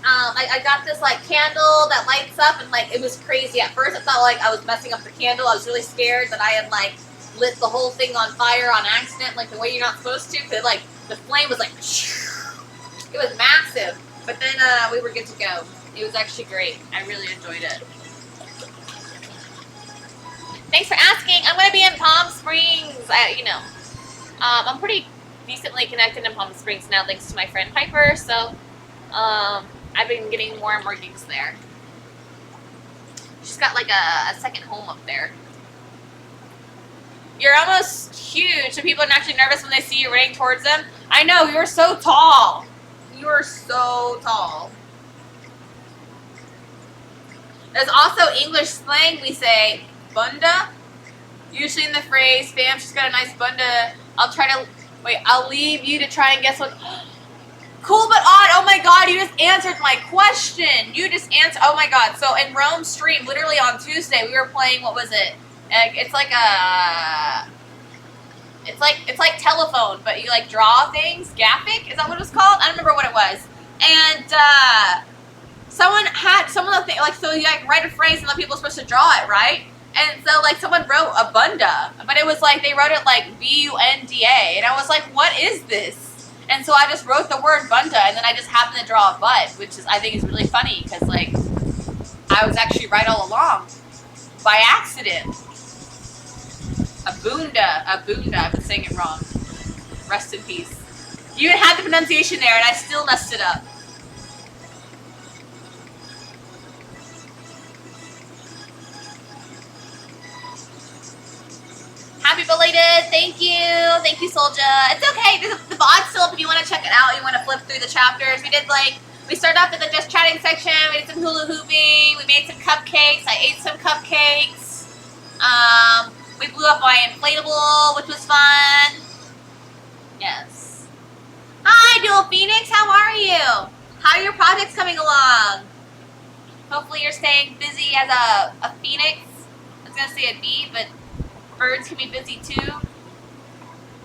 Speaker 1: I got this like candle that lights up and like it was crazy. At first I thought like I was messing up the candle. I was really scared that I had like lit the whole thing on fire on accident, like the way you're not supposed to. Cause like the flame was like it was massive. But then we were good to go. It was actually great. I really enjoyed it. Thanks for asking. I'm gonna be in Palm Springs. I'm pretty decently connected in Palm Springs now, thanks to my friend Piper. So, I've been getting more and more gigs there. She's got like a second home up there. You're almost huge, so people are actually nervous when they see you running towards them. I know, you're so tall. You're so tall. There's also English slang. We say bunda. Usually in the phrase, fam, she's got a nice bunda. I'll leave you to try and guess what. Cool but odd. Oh my god, you just answered my question. You just answered. Oh my god. So in Rome stream, literally on Tuesday, we were playing, what was it? It's like telephone, but you like draw things. Gaffic? Is that what it was called? I don't remember what it was. And someone had some of the things, like, so you like write a phrase and the people are supposed to draw it, right? And so like someone wrote a bunda, but it was like they wrote it like B-U-N-D-A, and I was like, what is this? And so I just wrote the word bunda, and then I just happened to draw a butt, which is, I think, is really funny because like I was actually right all along by accident. A bunda. I've been saying it wrong. Rest in peace. You even had the pronunciation there, and I still messed it up. Happy belated. Thank you, Soldier. It's okay. The VOD's still up if you want to check it out. You want to flip through the chapters. We started off in the just chatting section. We did some hula hooping. We made some cupcakes. I ate some cupcakes. We blew up my inflatable, which was fun. Yes. Hi, Dual Phoenix. How are you? How are your projects coming along? Hopefully you're staying busy as a phoenix. I was going to say a bee, but birds can be busy too.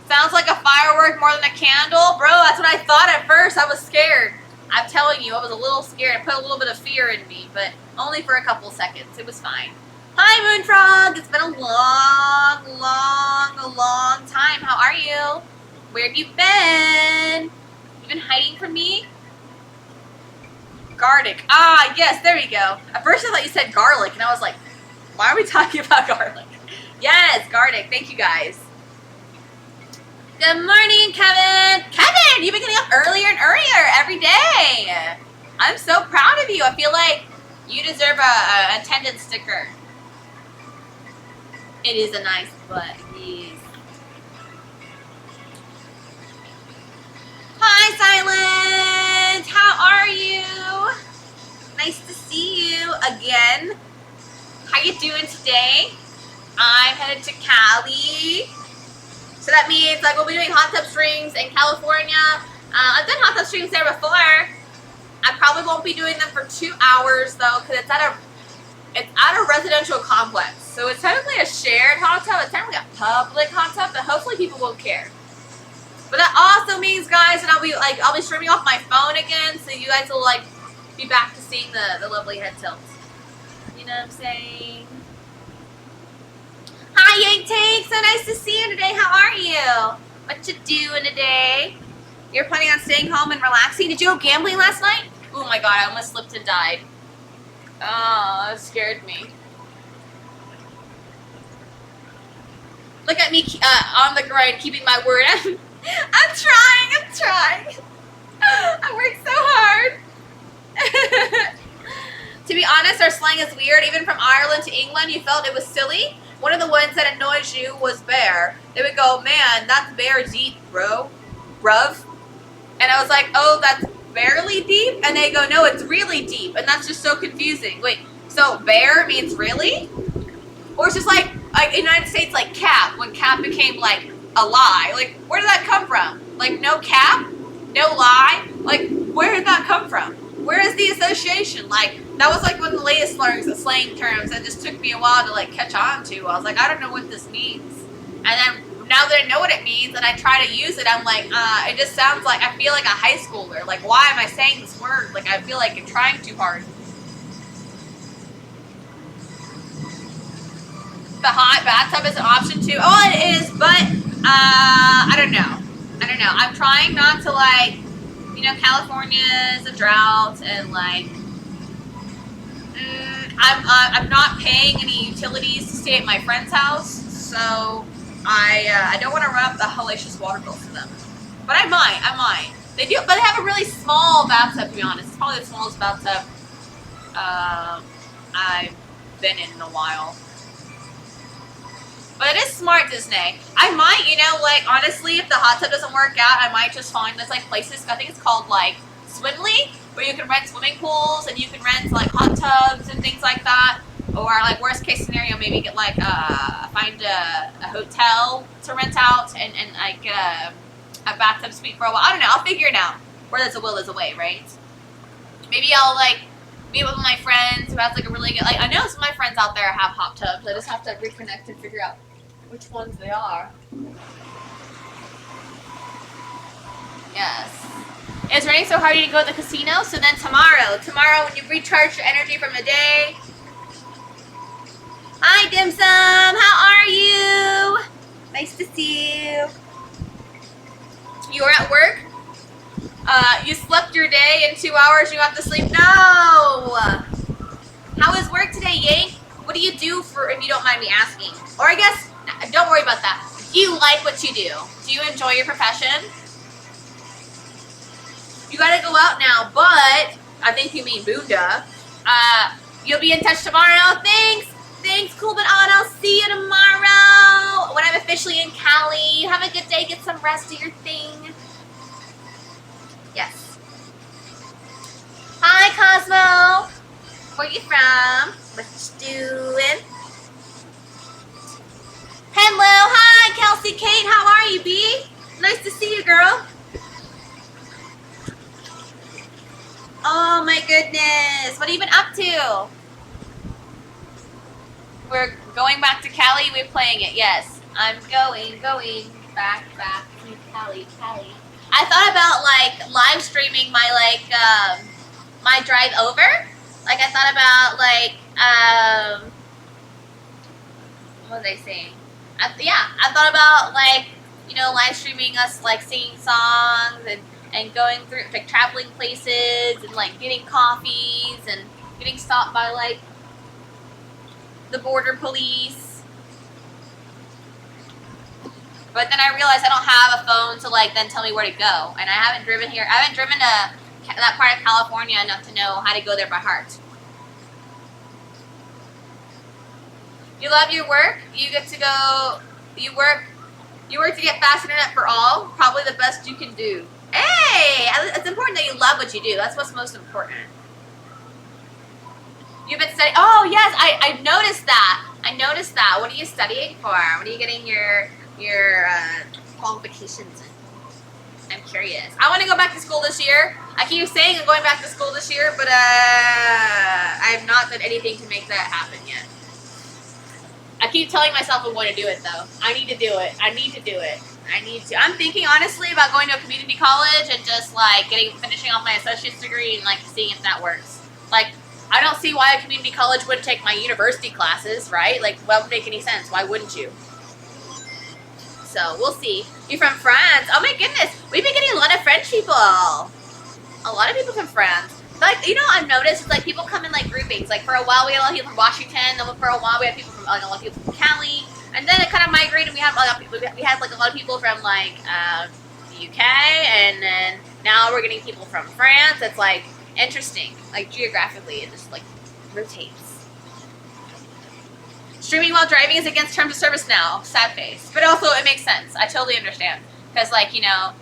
Speaker 1: Sounds like a firework more than a candle. Bro, that's what I thought at first. I was scared. I'm telling you, I was a little scared. It put a little bit of fear in me, but only for a couple seconds. It was fine. Hi, Moonfrog. It's been a long time. How are you? Where have you been? You been hiding from me? Garlic. Ah, yes, there we go. At first I thought you said garlic, and I was like, why are we talking about garlic? Yes, garlic. Thank you, guys. Good morning, Kevin. Kevin, you've been getting up earlier and earlier every day. I'm so proud of you. I feel like you deserve a attendance sticker. It is a nice butt. Yes. Hi, Silent. How are you? Nice to see you again. How you doing today? I'm headed to Cali. So that means like we'll be doing hot tub streams in California. I've done hot tub streams there before. I probably won't be doing them for 2 hours though, because it's at a residential complex. So it's technically a shared hot tub. It's technically a public hot tub, but hopefully people will care. But that also means, guys, that I'll be streaming off my phone again, so you guys will like be back to seeing the lovely head tilts. You know what I'm saying? Hi, Yank Tank. So nice to see you today. How are you? What you doing today? You're planning on staying home and relaxing? Did you go gambling last night? Oh my god, I almost slipped and died. Oh, that scared me. Look at me on the grind, keeping my word. I'm trying. I worked so hard. To be honest, our slang is weird. Even from Ireland to England, you felt it was silly. One of the ones that annoys you was bear. They would go, man, that's bear deep, bro. Bruv. And I was like, oh, that's barely deep? And they go, no, it's really deep. And that's just so confusing. Wait, so bear means really? Or it's just like in the United States, like cap, when cap became like a lie. Like, where did that come from? Like, no cap? No lie? Like, where did that come from? Where is the association? Like, that was like one of the latest slang terms that just took me a while to like catch on to. I was like, I don't know what this means. And then now that I know what it means and I try to use it, I'm like, it just sounds like, I feel like a high schooler. Like, why am I saying this word? Like, I feel like I'm trying too hard. The hot bathtub is an option too. Oh, it is, but I don't know. I'm trying not to like, you know, California is a drought and like, I'm not paying any utilities to stay at my friend's house, so I don't want to run up the hellacious water bill for them. But I might. They do, but they have a really small bathtub, to be honest. It's probably the smallest bathtub I've been in a while. But it is smart, Disney. I might, you know, like, honestly, if the hot tub doesn't work out, I might just find there's, like, places, I think it's called, like, Swimly, where you can rent swimming pools, and you can rent, like, hot tubs and things like that. Or, like, worst case scenario, maybe get, like, find a hotel to rent out and like, get a bathtub suite for a while. I don't know. I'll figure it out. Where there's a will, there's a way, right? Maybe I'll, like, meet with my friends who has, like, a really good, like, I know some of my friends out there have hot tubs. I just have to reconnect and figure out which ones they are. Yes. It's raining so hard you need to go to the casino. So then tomorrow when you recharge your energy from the day. Hi, Dim Sum. How are you? Nice to see you. You were at work? You slept your day in 2 hours. You have to sleep? No. How is work today, Yank? What do you do for, if you don't mind me asking? Or I guess, don't worry about that. Do you like what you do? Do you enjoy your profession? You gotta go out now, but I think you mean Bunda. You'll be in touch tomorrow. Thanks, cool, but I'll see you tomorrow when I'm officially in Cali. Have a good day. Get some rest. Do your thing. Yes. Hi, Cosmo. Where you from? What you doing? Hello. Hi, Kelsey Kate. How are you, B? Nice to see you, girl. Oh my goodness. What have you been up to? We're going back to Cali. We're playing it. Yes. I'm going back to Cali. I thought about like live streaming my my drive over. Like I thought about like what was I saying? I thought about like, you know, live streaming us like singing songs and going through, like, traveling places and, like, getting coffees and getting stopped by, like, the border police. But then I realized I don't have a phone to, like, then tell me where to go. And I haven't driven here. I haven't driven to that part of California enough to know how to go there by heart. You love your work? You get to go, you work to get fast internet for all? Probably the best you can do. Hey, it's important that you love what you do. That's what's most important. You've been studying. Oh yes, I noticed that. What are you studying for? What are you getting your qualifications in? I'm curious. I want to go back to school this year. I keep saying I'm going back to school this year, but I have not done anything to make that happen yet. I keep telling myself I want to do it though. I need to do it. I'm thinking honestly about going to a community college and just like finishing off my associate's degree and like seeing if that works. Like, I don't see why a community college wouldn't take my university classes, right? Like, that would make any sense. Why wouldn't you? So, we'll see. You're from France. Oh my goodness. We've been getting a lot of French people. A lot of people from France. Like, you know, I've noticed, it's like people come in like groupings. Like, for a while we had a lot of people from Washington. Then for a while we had people from, like, a lot of people from Cali. And then it kind of migrated. We had a lot of people. We had like a lot of people from like the UK, and then now we're getting people from France. It's like interesting. Like geographically, it just like rotates. Streaming while driving is against terms of service now. Sad face, but also it makes sense. I totally understand because like, you know,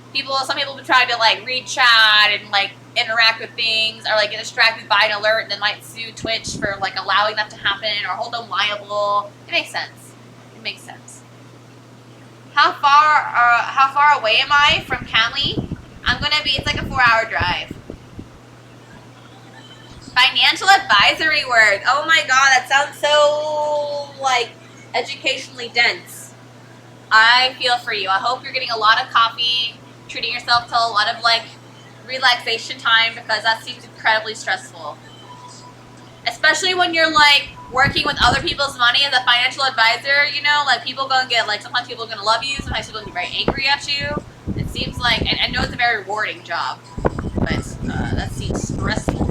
Speaker 1: some people try to like read chat and like interact with things, or like get distracted by an alert and then might sue Twitch for like allowing that to happen or hold them liable. It makes sense. Makes sense. How far away am I from Cali? It's like a 4-hour drive. Financial advisory work. Oh my god, that sounds so like educationally dense. I feel for you. I hope you're getting a lot of coffee, treating yourself to a lot of like relaxation time, because that seems incredibly stressful. Especially when you're like working with other people's money as a financial advisor, you know, like people gonna get like, sometimes people are gonna love you, sometimes people are gonna be very angry at you. It seems like, and I know it's a very rewarding job, but that seems stressful.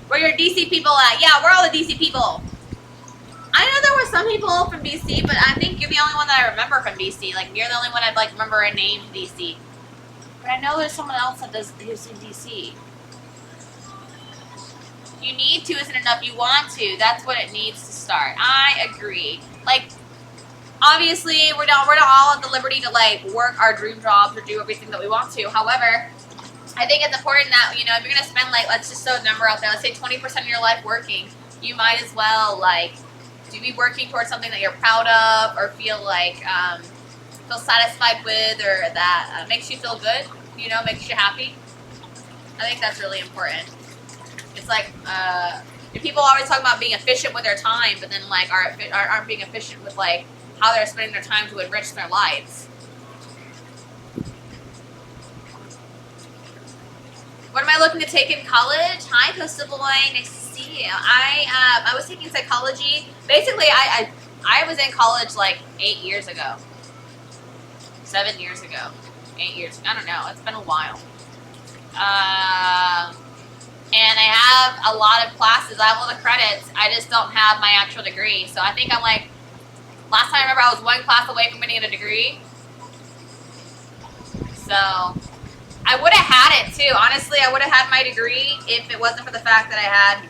Speaker 1: Where you're DC people at? Yeah, where are all the DC people? I know there were some people from DC, but I think you're the only one that I remember from DC. Like, you're the only one I'd like remember a name from DC. But I know there's someone else that does who's in DC. You need to isn't enough. You want to. That's what it needs to start. I agree. Like, obviously, we're not all at the liberty to like work our dream jobs or do everything that we want to. However, I think it's important that, you know, if you're gonna spend like, let's just throw a number out there. Let's say 20% of your life working. You might as well like be working towards something that you're proud of or feel like feel satisfied with, or that makes you feel good. You know, makes you happy. I think that's really important. It's like, people always talk about being efficient with their time, but then like aren't being efficient with like how they're spending their time to enrich their lives. What am I looking to take in college? Hi, Coastal Boy. Nice to see you. I was taking psychology. Basically, I was in college like 8 years ago. 7 years ago. 8 years. I don't know. It's been a while. And I have a lot of classes. I have all the credits. I just don't have my actual degree. So I think I'm like, last time I remember I was one class away from getting a degree. So I would have had it too. Honestly, I would have had my degree if it wasn't for the fact that I had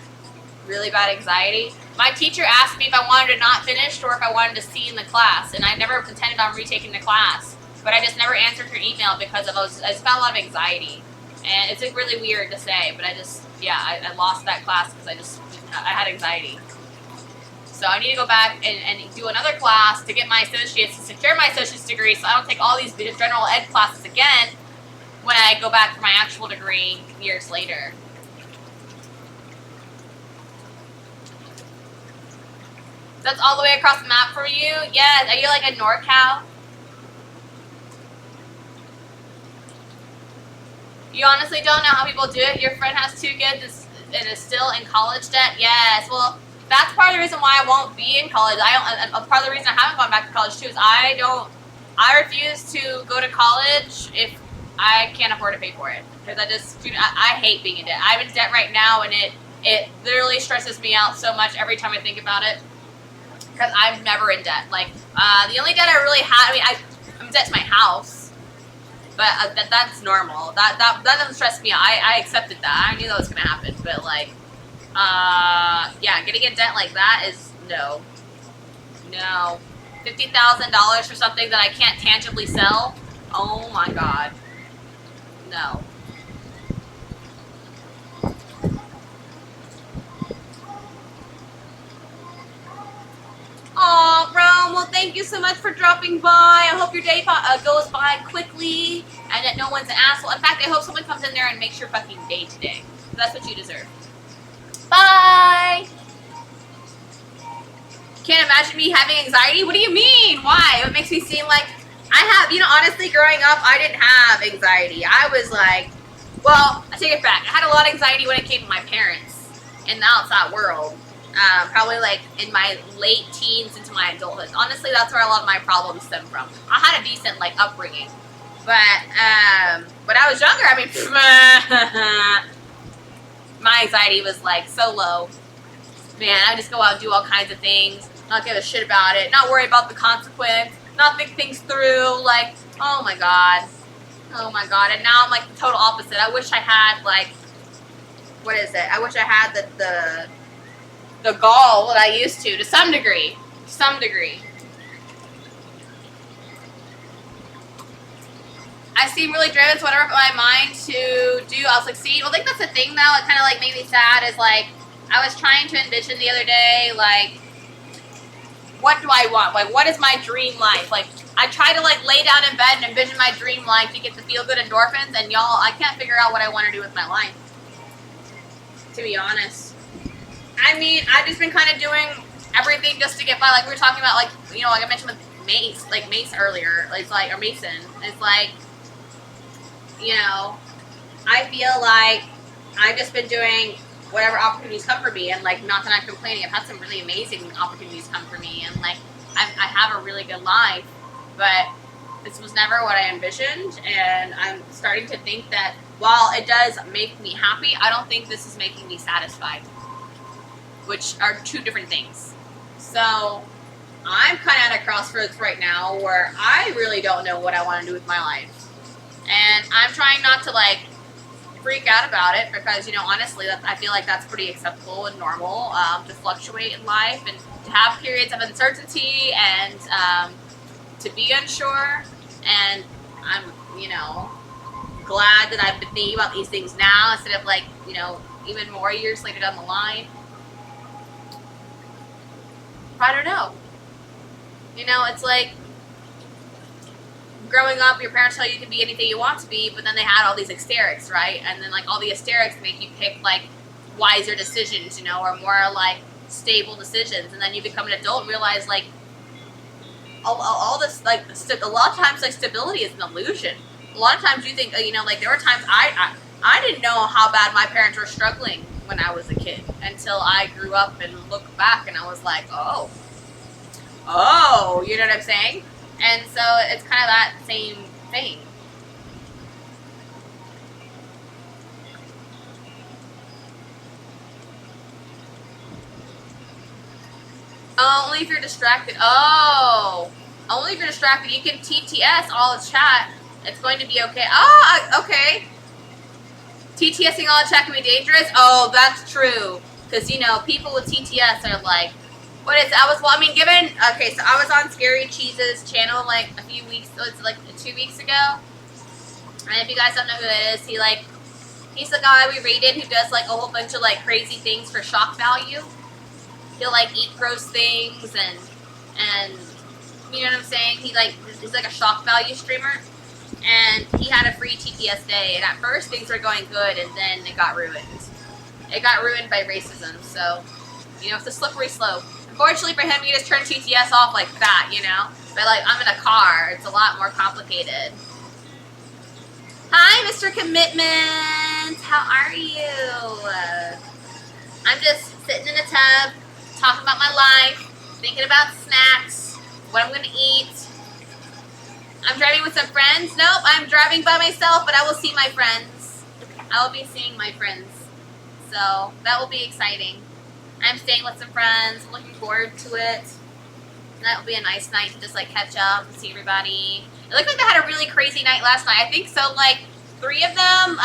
Speaker 1: really bad anxiety. My teacher asked me if I wanted to not finish or if I wanted to C in the class. And I never intended on retaking the class. But I just never answered her email because I just got a lot of anxiety. And it's like really weird to say, but I lost that class because I had anxiety. So I need to go back and do another class to get my associates, to secure my associate's degree, so I don't take all these general ed classes again when I go back for my actual degree years later. That's all the way across the map for you? Yeah, are you like a NorCal? You honestly don't know how people do it? Your friend has 2 kids and is still in college debt? Yes, well, that's part of the reason why I won't be in college. Part of the reason I haven't gone back to college too is I refuse to go to college if I can't afford to pay for it. Because I hate being in debt. I'm in debt right now, and it literally stresses me out so much every time I think about it. Because I'm never in debt. Like, the only debt I really had, I'm in debt to my house. But that's normal. That doesn't stress me out. I accepted that. I knew that was going to happen. But, like, yeah, getting in debt like that is no. No. $50,000 for something that I can't tangibly sell? Oh, my God. No. Oh, Rome, well, thank you so much for dropping by. I hope your day goes by quickly and that no one's an asshole. In fact, I hope someone comes in there and makes your fucking day today. That's what you deserve. Bye! Can't imagine me having anxiety? What do you mean? Why? It makes me seem like I have, honestly, growing up, I didn't have anxiety. I was like, well, I take it back. I had a lot of anxiety when it came to my parents in the outside world. Probably like in my late teens into my adulthood. Honestly, that's where a lot of my problems stem from. I had a decent like upbringing, but when I was younger, my anxiety was like so low. Man, I just go out and do all kinds of things, not give a shit about it, not worry about the consequence, not think things through. Like, oh my god, and now I'm like the total opposite. I wish I had like, what is it? I wish I had the gall that I used to some degree. I seem really driven, so whatever my mind to do, I'll succeed. Well, I think that's the thing, though. It kind of like made me sad. Is like I was trying to envision the other day, like, what do I want? Like, what is my dream life? Like, I try to like lay down in bed and envision my dream life to get the feel good endorphins, and y'all, I can't figure out what I want to do with my life. To be honest. I've just been kind of doing everything just to get by. Like we were talking about, like, like I mentioned with Mace earlier. It's like, or Mason. It's like, I feel like I've just been doing whatever opportunities come for me, and like, not that I'm complaining. I've had some really amazing opportunities come for me, and like, I have a really good life, but this was never what I envisioned, and I'm starting to think that while it does make me happy, I don't think this is making me satisfied. which are two different things. So I'm kind of at a crossroads right now where I really don't know what I want to do with my life. And I'm trying not to like freak out about it because, you know, honestly, I feel like that's pretty acceptable and normal to fluctuate in life and to have periods of uncertainty and to be unsure. And I'm, you know, glad that I've been thinking about these things now instead of like, you know, even more years later down the line. I don't know. You know, it's like growing up, your parents tell you can be anything you want to be, but then they had all these asterisk, right? And then like all the asterisk make you pick like wiser decisions, you know, or more like stable decisions. And then you become an adult and realize like all this, like a lot of times like stability is an illusion. A lot of times you think, you know, like there were times I didn't know how bad my parents were struggling when I was a kid until I grew up and looked back and I was like, oh, you know what I'm saying? And so it's kind of that same thing. Only if you're distracted. Oh, only if you're distracted. You can TTS all the chat. It's going to be okay. Oh, okay. TTSing all the chat can be dangerous. Oh, that's true. Because, you know, people with TTS are like, what is, okay, so I was on Scary Cheese's channel like a few weeks, it's like 2 weeks ago. And if you guys don't know who it is, he's the guy we rated who does like a whole bunch of like crazy things for shock value. He'll like eat gross things and you know what I'm saying? He's like a shock value streamer. And he had a free TTS day, and at first things were going good, and then it got ruined. It got ruined by racism, so, you know, it's a slippery slope. Unfortunately for him, he just turned TTS off like that, you know? But, like, I'm in a car. It's a lot more complicated. Hi, Mr. Commitment! How are you? I'm just sitting in a tub, talking about my life, thinking about snacks, what I'm going to eat. I'm driving with some friends. Nope, I'm driving by myself, but I will see my friends. I will be seeing my friends. So, that will be exciting. I'm staying with some friends. Looking forward to it. That will be a nice night to just, like, catch up and see everybody. It looked like they had a really crazy night last night. I think so, like, 3 of them.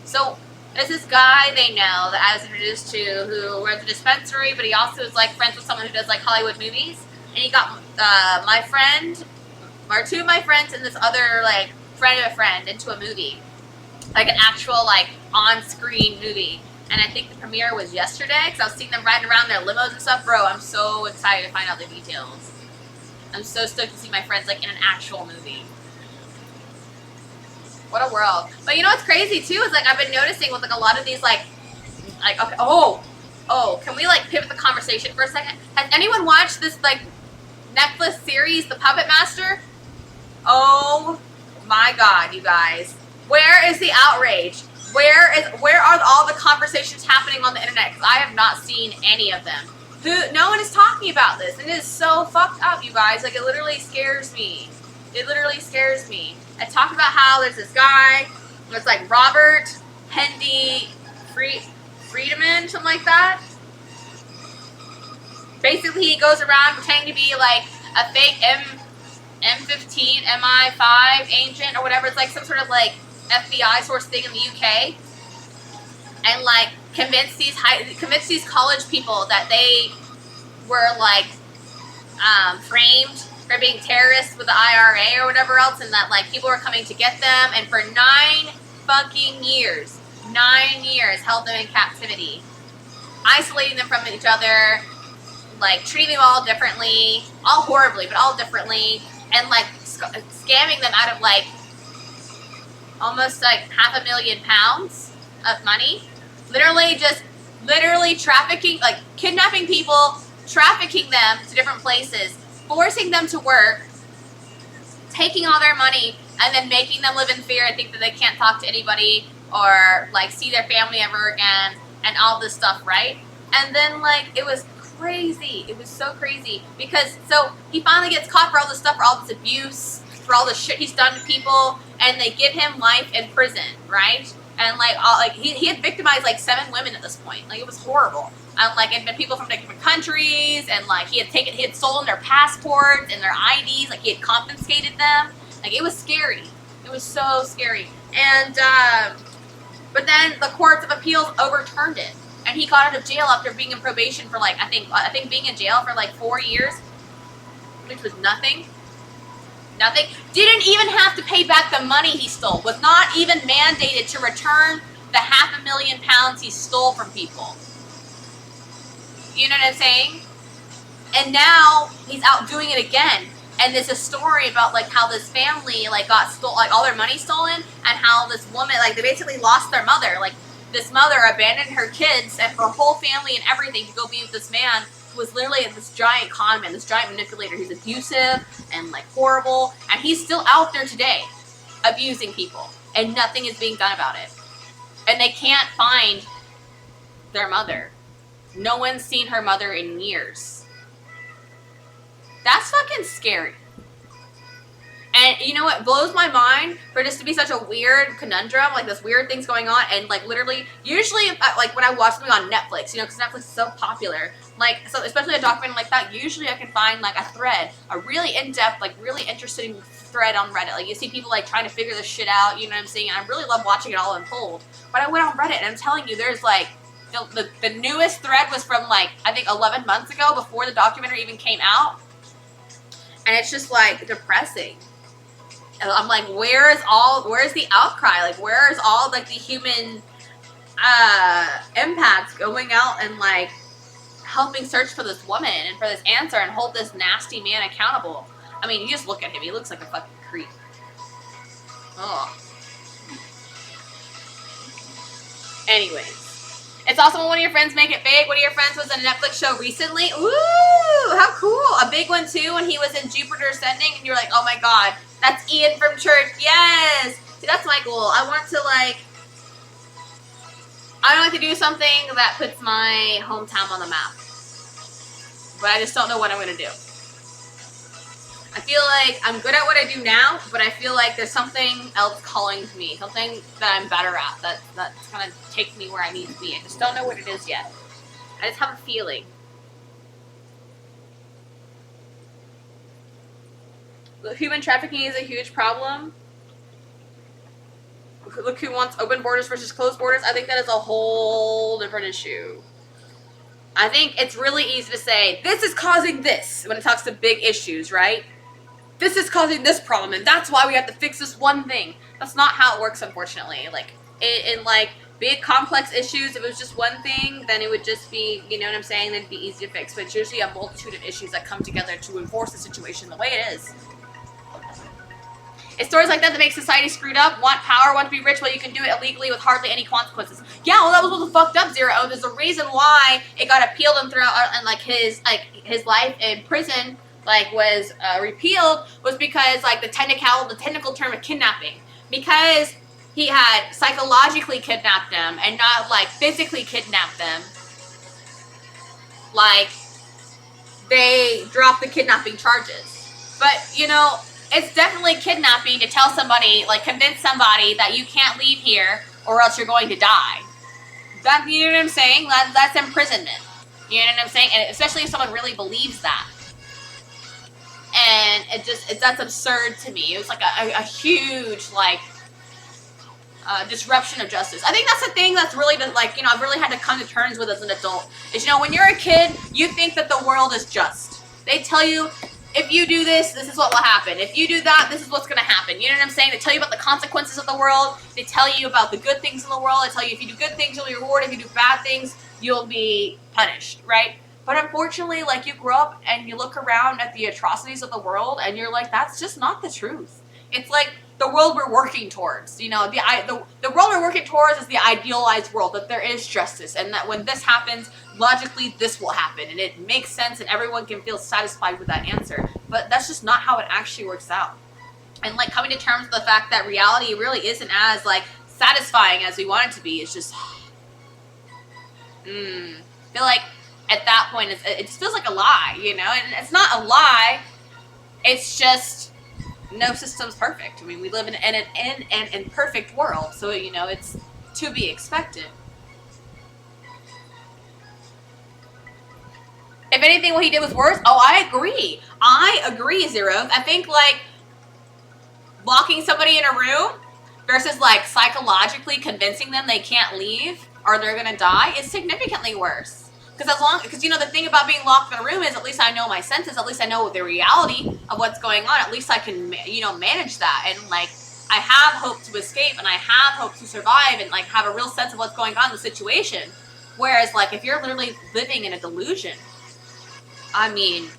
Speaker 1: So, there's this guy they know that I was introduced to who runs a dispensary, but he also is, like, friends with someone who does, like, Hollywood movies. And he got my friend, or 2 of my friends and this other, like, friend of a friend into a movie. Like, an actual, like, on-screen movie. And I think the premiere was yesterday, because I was seeing them riding around their limos and stuff. Bro, I'm so excited to find out the details. I'm so stoked to see my friends, like, in an actual movie. What a world. But you know what's crazy, too, is, like, I've been noticing with, like, a lot of these, like, okay, can we, like, pivot the conversation for a second? Has anyone watched this, like, Netflix series, The Puppet Master? Oh my god, you guys. Where is the outrage? Where are all the conversations happening on the internet? Because I have not seen any of them. No one is talking about this. And it is so fucked up, you guys. Like, it literally scares me. It literally scares me. I talked about how there's this guy, it's like Robert Hendy Friedemann, something like that. Basically, he goes around pretending to be like a fake M15, MI5 agent or whatever. It's like some sort of like FBI source thing in the UK, and like convince these college people that they were like framed for being terrorists with the IRA or whatever else, and that like people were coming to get them, and for 9 fucking years, 9 years held them in captivity, isolating them from each other, like treating them all differently, all horribly, but all differently, and like scamming them out of like almost like £500,000 of money. Literally trafficking, like kidnapping people, trafficking them to different places, forcing them to work, taking all their money, and then making them live in fear and think that they can't talk to anybody or like see their family ever again and all this stuff, right? And then like it was crazy. It was so crazy because so he finally gets caught for all this stuff, for all this abuse, for all the shit he's done to people, and they give him life in prison, right? And like, he had victimized like 7 women at this point. Like, it was horrible. And like, it'd been people from different countries, and like he had stolen their passports and their IDs. Like, he had confiscated them. Like, it was scary. It was so scary. And but then the courts of appeals overturned it, and he got out of jail after being in probation for like I think being in jail for like 4 years, which was nothing. Nothing. Didn't even have to pay back the money he stole. Was not even mandated to return the £500,000 he stole from people. You know what I'm saying? And now he's out doing it again. And there's a story about like how this family like got all their money stolen, and how this woman, like, they basically lost their mother. Like, this mother abandoned her kids and her whole family and everything to go be with this man who was literally this giant con man, this giant manipulator. He's abusive and like horrible, and he's still out there today abusing people, and nothing is being done about it. And they can't find their mother. No one's seen her mother in years. That's fucking scary. And you know what blows my mind? For this to be such a weird conundrum, like this weird thing's going on, and like literally, usually, like when I watch something on Netflix, you know, because Netflix is so popular, like, so especially a documentary like that, usually I can find like a thread, a really in-depth, like really interesting thread on Reddit. Like, you see people like trying to figure this shit out, you know what I'm saying? And I really love watching it all unfold. But I went on Reddit, and I'm telling you, there's like, the newest thread was from like, I think 11 months ago, before the documentary even came out. And it's just like depressing. And I'm like, where's the outcry? Like, where's all like the human empaths going out and like helping search for this woman and for this answer and hold this nasty man accountable? I mean, you just look at him, he looks like a fucking creep. Oh. Anyways. It's awesome when one of your friends make it big. One of your friends was in a Netflix show recently. Ooh, how cool. A big one too, when he was in Jupiter Ascending, and you're like, oh my god, that's Ian from church. Yes. See, that's my goal. I want to do something that puts my hometown on the map. But I just don't know what I'm going to do. I feel like I'm good at what I do now, but I feel like there's something else calling to me, something that I'm better at, that's going to take me where I need to be. I just don't know what it is yet. I just have a feeling. Human trafficking is a huge problem. Look who wants open borders versus closed borders. I think that is a whole different issue. I think it's really easy to say, this is causing this, when it talks to big issues, right? This is causing this problem, and that's why we have to fix this one thing. That's not how it works, unfortunately. Like, in like big complex issues, if it was just one thing, then it would just be, you know what I'm saying, then it'd be easy to fix. But it's usually a multitude of issues that come together to enforce the situation the way it is. It's stories like that that make society screwed up, want power, want to be rich, but you can do it illegally with hardly any consequences. Yeah, well, that was what the fucked up Zero. There's a reason why it got appealed and throughout, and like his life in prison like was repealed, was because like the technical term of kidnapping, because he had psychologically kidnapped them and not like physically kidnapped them. Like, they dropped the kidnapping charges, but you know, it's definitely kidnapping to tell somebody, like convince somebody that you can't leave here or else you're going to die. That, you know what I'm saying? That's imprisonment. You know what I'm saying? And especially if someone really believes that. And that's absurd to me. It was like a huge, like, disruption of justice. I think that's the thing that's really, like, you know, I've really had to come to terms with as an adult. Is, you know, when you're a kid, you think that the world is just. They tell you, if you do this, this is what will happen. If you do that, this is what's going to happen. You know what I'm saying? They tell you about the consequences of the world. They tell you about the good things in the world. They tell you if you do good things, you'll be rewarded. If you do bad things, you'll be punished, right? But unfortunately, like, you grow up and you look around at the atrocities of the world and you're like, that's just not the truth. It's like the world we're working towards. You know, the world we're working towards is the idealized world, that there is justice, and that when this happens, logically this will happen, and it makes sense and everyone can feel satisfied with that answer. But that's just not how it actually works out. And like coming to terms with the fact that reality really isn't as like satisfying as we want it to be, it's just I feel like at that point it just feels like a lie, you know? And it's not a lie, it's just no system's perfect. I mean, we live in an imperfect world, so, you know, it's to be expected. If anything, what he did was worse. Oh, I agree. I agree, Zeros. I think, like, locking somebody in a room versus, like, psychologically convincing them they can't leave or they're gonna die is significantly worse. Because you know, the thing about being locked in a room is at least I know my senses, at least I know the reality of what's going on. At least I can, you know, manage that. And, like, I have hope to escape and I have hope to survive and, like, have a real sense of what's going on in the situation. Whereas, like, if you're literally living in a delusion, I mean,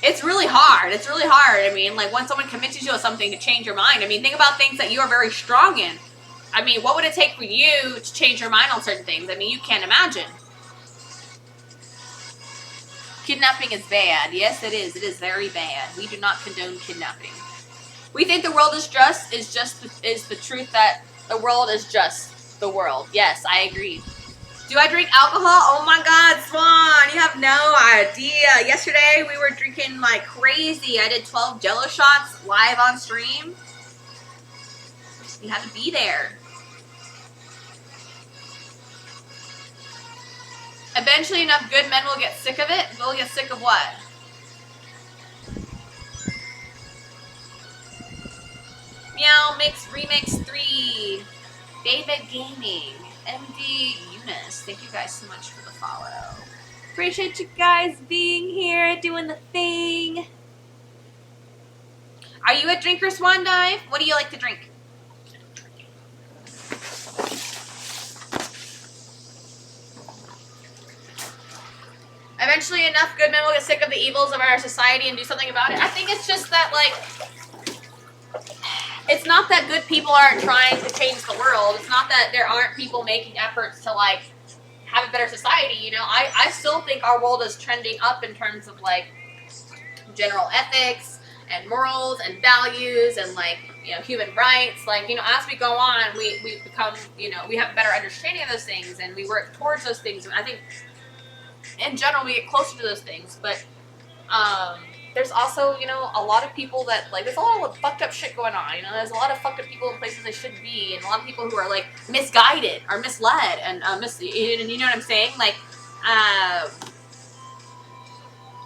Speaker 1: it's really hard. It's really hard. I mean, like, when someone convinces you of something to change your mind, I mean, think about things that you are very strong in. I mean, what would it take for you to change your mind on certain things? I mean, you can't imagine. Kidnapping is bad. Yes, it is. It is very bad. We do not condone kidnapping. We think the world is just, is the truth that the world is just the world. Yes, I agree. Do I drink alcohol? Oh my God, Swan, you have no idea. Yesterday we were drinking like crazy. I did 12 Jello shots live on stream. You had to be there. Eventually enough good men will get sick of it. They'll get sick of what? Meow Mix Remix 3. David Gaming. MD Eunice. Thank you guys so much for the follow. Appreciate you guys being here, doing the thing. Are you a drinker, Swan Dive? What do you like to drink? Eventually enough good men will get sick of the evils of our society and do something about it. I think it's just that, like, it's not that good people aren't trying to change the world. It's not that there aren't people making efforts to, like, have a better society, you know? I still think our world is trending up in terms of, like, general ethics and morals and values and, like, you know, human rights. Like, you know, as we go on, we become, you know, we have a better understanding of those things and we work towards those things. And I think, in general, we get closer to those things. But, there's also, you know, a lot of people that, like, there's a lot of fucked up shit going on, you know, there's a lot of fucked up people in places they shouldn't be, and a lot of people who are, like, misguided, or misled, and, you know what I'm saying, like,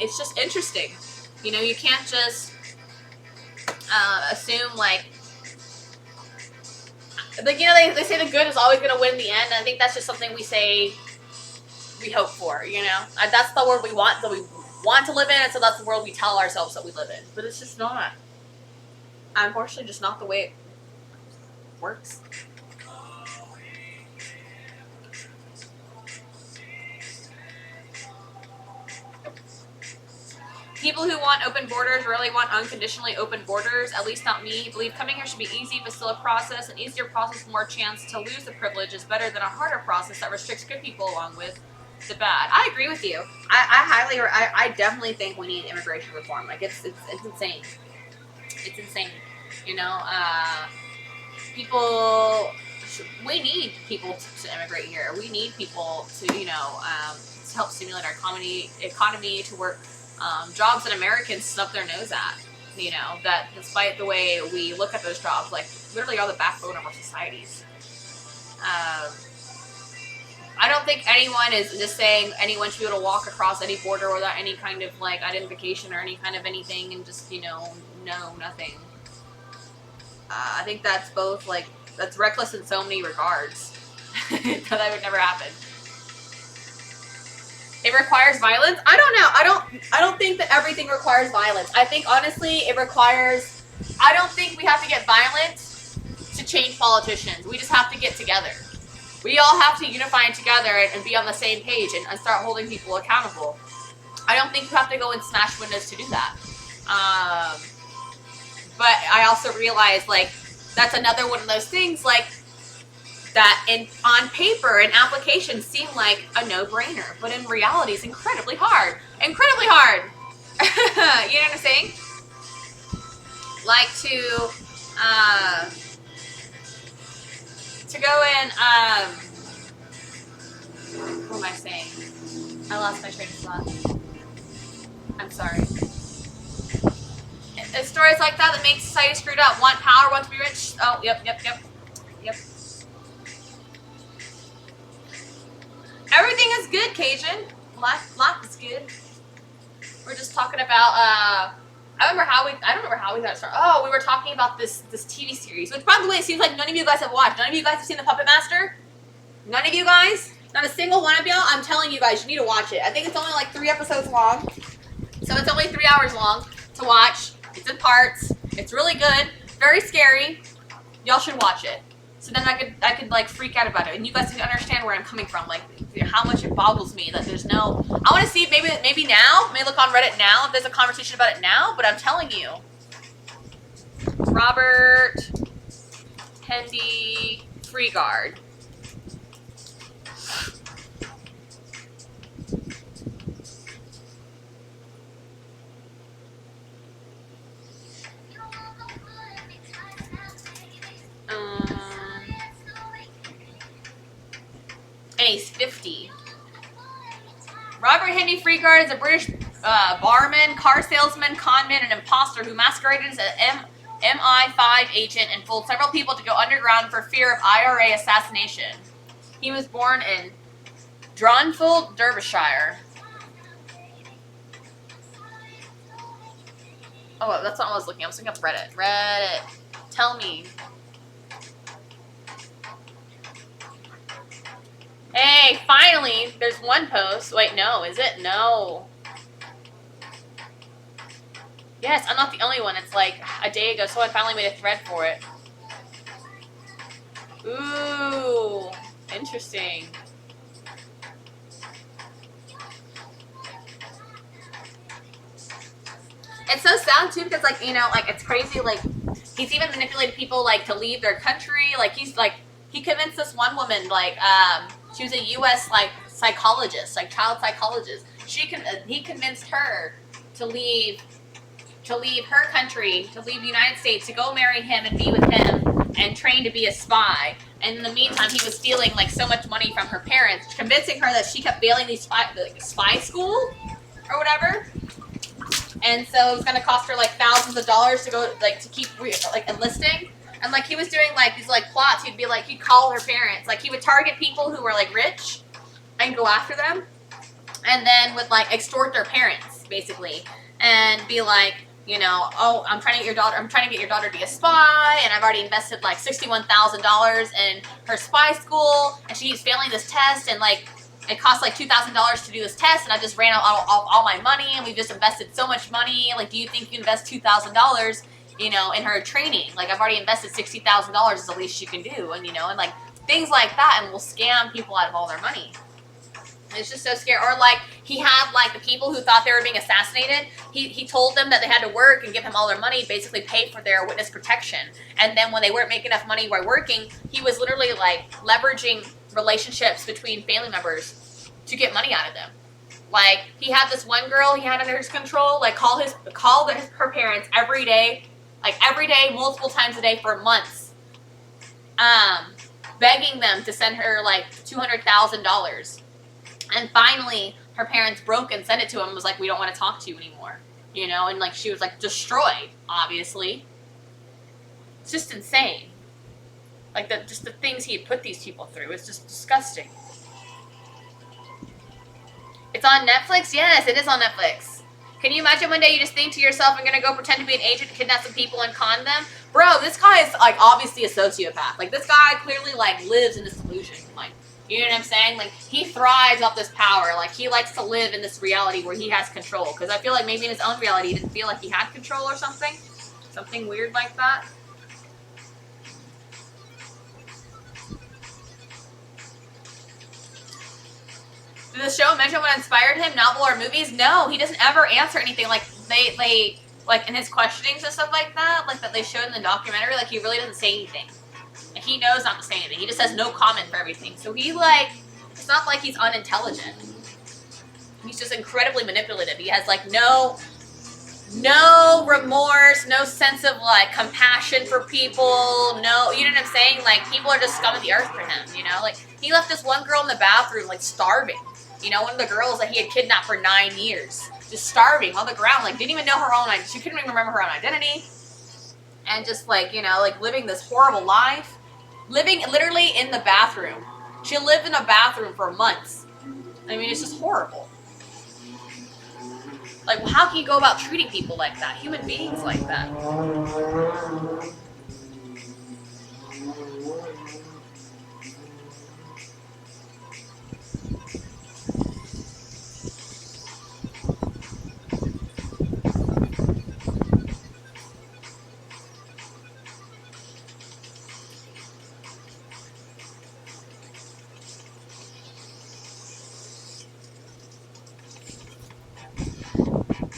Speaker 1: it's just interesting, you know, you can't just, assume, like, you know, they say the good is always gonna win in the end, and I think that's just something we say, we hope for, you know, that's the world we want, that we want to live in, and so that's the world we tell ourselves that we live in. But it's just not. Unfortunately, just not the way it works. People who want open borders really want unconditionally open borders, at least not me. I believe coming here should be easy, but still a process. An easier process, more chance to lose the privilege is better than a harder process that restricts good people along with the bad. I agree with you. I definitely think we need immigration reform. Like, it's insane. It's insane. You know, we need people to immigrate here. We need people to, you know, to help stimulate our economy to work jobs that Americans snub their nose at. You know, that despite the way we look at those jobs, like, literally are the backbone of our societies. I don't think anyone is just saying anyone should be able to walk across any border without any kind of, like, identification or any kind of anything and just, you know, no, nothing. I think that's both, like, that's reckless in so many regards. That would never happen. It requires violence? I don't know. I don't think that everything requires violence. I think, honestly, it requires, I don't think we have to get violent to change politicians. We just have to get together. We all have to unify together and be on the same page and start holding people accountable. I don't think you have to go and smash windows to do that. But I also realize, like, that's another one of those things, like, that on paper and applications seem like a no-brainer, but in reality it's incredibly hard. Incredibly hard! You know what I'm saying? Like, to go in, what am I saying? I lost my train of thought. I'm sorry. It's stories like that that make society screwed up. Want power, want to be rich. Oh, yep. Everything is good, Cajun. Life is good. We're just talking about, I don't remember how we got started. Oh, we were talking about this TV series, which, by the way, it seems like none of you guys have watched. None of you guys have seen The Puppet Master? None of you guys? Not a single one of y'all? I'm telling you guys, you need to watch it. I think it's only like 3 episodes long. So it's only 3 hours long to watch. It's in parts. It's really good. Very scary. Y'all should watch it. So then I could like freak out about it, and you guys can understand where I'm coming from, like how much it boggles me that there's no. I want to see maybe now, maybe look on Reddit now if there's a conversation about it now. But I'm telling you, Robert Hendy Freegard. And he's 50. Robert Henry Freegard is a British barman, car salesman, conman, and imposter who masqueraded as an MI5 agent and fooled several people to go underground for fear of IRA assassination. He was born in Dronfield, Derbyshire. Oh, that's not what I was looking at. I was looking up Reddit. Reddit. Tell me. Hey, finally, there's one post. Wait, no, is it? No. Yes, I'm not the only one. It's like a day ago, so I finally made a thread for it. Ooh, interesting. It's so sad too because, like, you know, like it's crazy. Like, he's even manipulated people like to leave their country. Like, he convinced this one woman, like, she was a U.S. like psychologist, like child psychologist. He convinced her to leave her country, to leave the United States, to go marry him and be with him and train to be a spy. And in the meantime, he was stealing like so much money from her parents, convincing her that she kept failing these spy school or whatever. And so it was going to cost her like thousands of dollars to go like to keep like enlisting. And like he was doing like these like plots. He'd be like, he'd call her parents. Like he would target people who were like rich and go after them, and then would like extort their parents basically and be like, you know, oh, I'm trying to get your daughter to be a spy, and I've already invested like $61,000 in her spy school, and she's failing this test, and like it costs like $2,000 to do this test, and I just ran out all my money, and we've just invested so much money. Like, do you think you can invest $2,000, you know, in her training? Like, I've already invested $60,000 is the least you can do, and you know, and like things like that, and will scam people out of all their money. It's just so scary. Or like he had like the people who thought they were being assassinated. He told them that they had to work and give him all their money, basically pay for their witness protection. And then when they weren't making enough money by working, he was literally like leveraging relationships between family members to get money out of them. Like he had this one girl he had under his control, like call her parents every day, multiple times a day for months, begging them to send her like $200,000. And finally, her parents broke and sent it to him and was like, we don't want to talk to you anymore. You know, and like she was like destroyed, obviously. It's just insane. Like just the things he had put these people through. It's just disgusting. It's on Netflix? Yes, it is on Netflix. Can you imagine one day you just think to yourself, I'm going to go pretend to be an agent, kidnap some people and con them? Bro, this guy is like obviously a sociopath. Like this guy clearly like lives in this illusion. Like, you know what I'm saying? Like, he thrives off this power. Like, he likes to live in this reality where he has control. Because I feel like maybe in his own reality he didn't feel like he had control or something. Something weird like that. Did the show mention what inspired him, novel or movies? No, he doesn't ever answer anything. Like, they like, in his questionings and stuff like that, like, that they showed in the documentary, like, he really doesn't say anything. Like, he knows not to say anything. He just has no comment for everything. So he, like, it's not like he's unintelligent. He's just incredibly manipulative. He has, like, no remorse, no sense of, like, compassion for people. No, you know what I'm saying? Like, people are just scum of the earth for him, you know? Like, he left this one girl in the bathroom, like, starving. You know, one of the girls that he had kidnapped for 9 years. Just starving on the ground. Like, didn't even know her own, she couldn't even remember her own identity. And just, like, you know, like, living this horrible life. Living literally in the bathroom. She lived in a bathroom for months. I mean, it's just horrible. Like, how can you go about treating people like that? Human beings like that?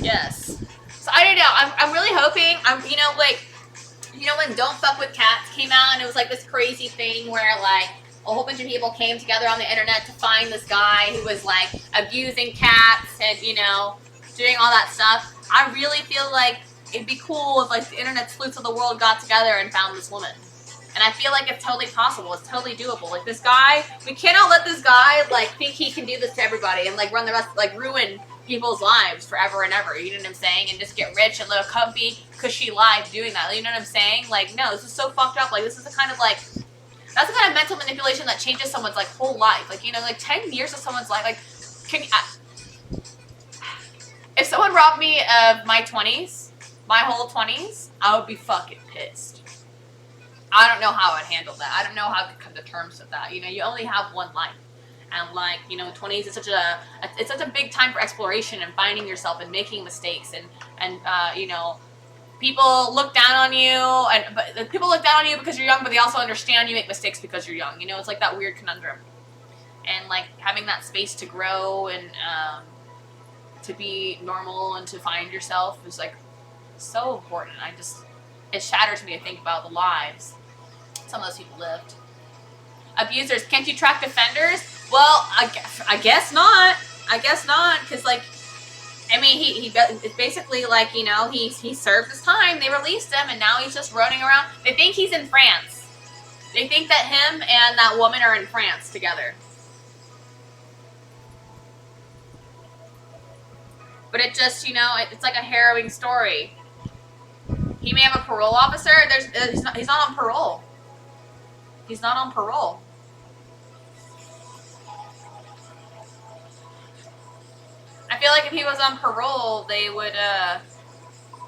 Speaker 1: Yes. So I don't know. I'm really hoping. You know, like, you know, when Don't Fuck with Cats came out, and it was like this crazy thing where like a whole bunch of people came together on the internet to find this guy who was like abusing cats and, you know, doing all that stuff. I really feel like it'd be cool if like the internet sleuths of the world got together and found this woman. And I feel like it's totally possible. It's totally doable. Like, this guy, we cannot let this guy like think he can do this to everybody and like run the rest, like ruin people's lives forever and ever. You know what I'm saying? And just get rich and live a comfy, cushy life doing that. You know what I'm saying? Like, no, this is so fucked up. Like, this is the kind of like, that's the kind of mental manipulation that changes someone's like whole life. Like, you know, like 10 years of someone's life. Like, can if someone robbed me of my 20s, my whole 20s, I would be fucking pissed. I don't know how I'd handle that. I don't know how to come to terms with that. You know, you only have one life. And like, you know, 20s is such a big time for exploration and finding yourself and making mistakes and you know, people look down on you but people look down on you because you're young, but they also understand you make mistakes because you're young. You know, it's like that weird conundrum. And like having that space to grow and to be normal and to find yourself is like so important. It shatters me to think about the lives some of those people lived. Abusers, can't you track defenders? Well, I guess not. I guess not, because like, I mean, he basically like, you know, he served his time. They released him, and now he's just running around. They think he's in France. They think that him and that woman are in France together. But it just, you know, it's like a harrowing story. He may have a parole officer. He's not on parole. He's not on parole. I feel like if he was on parole, they would,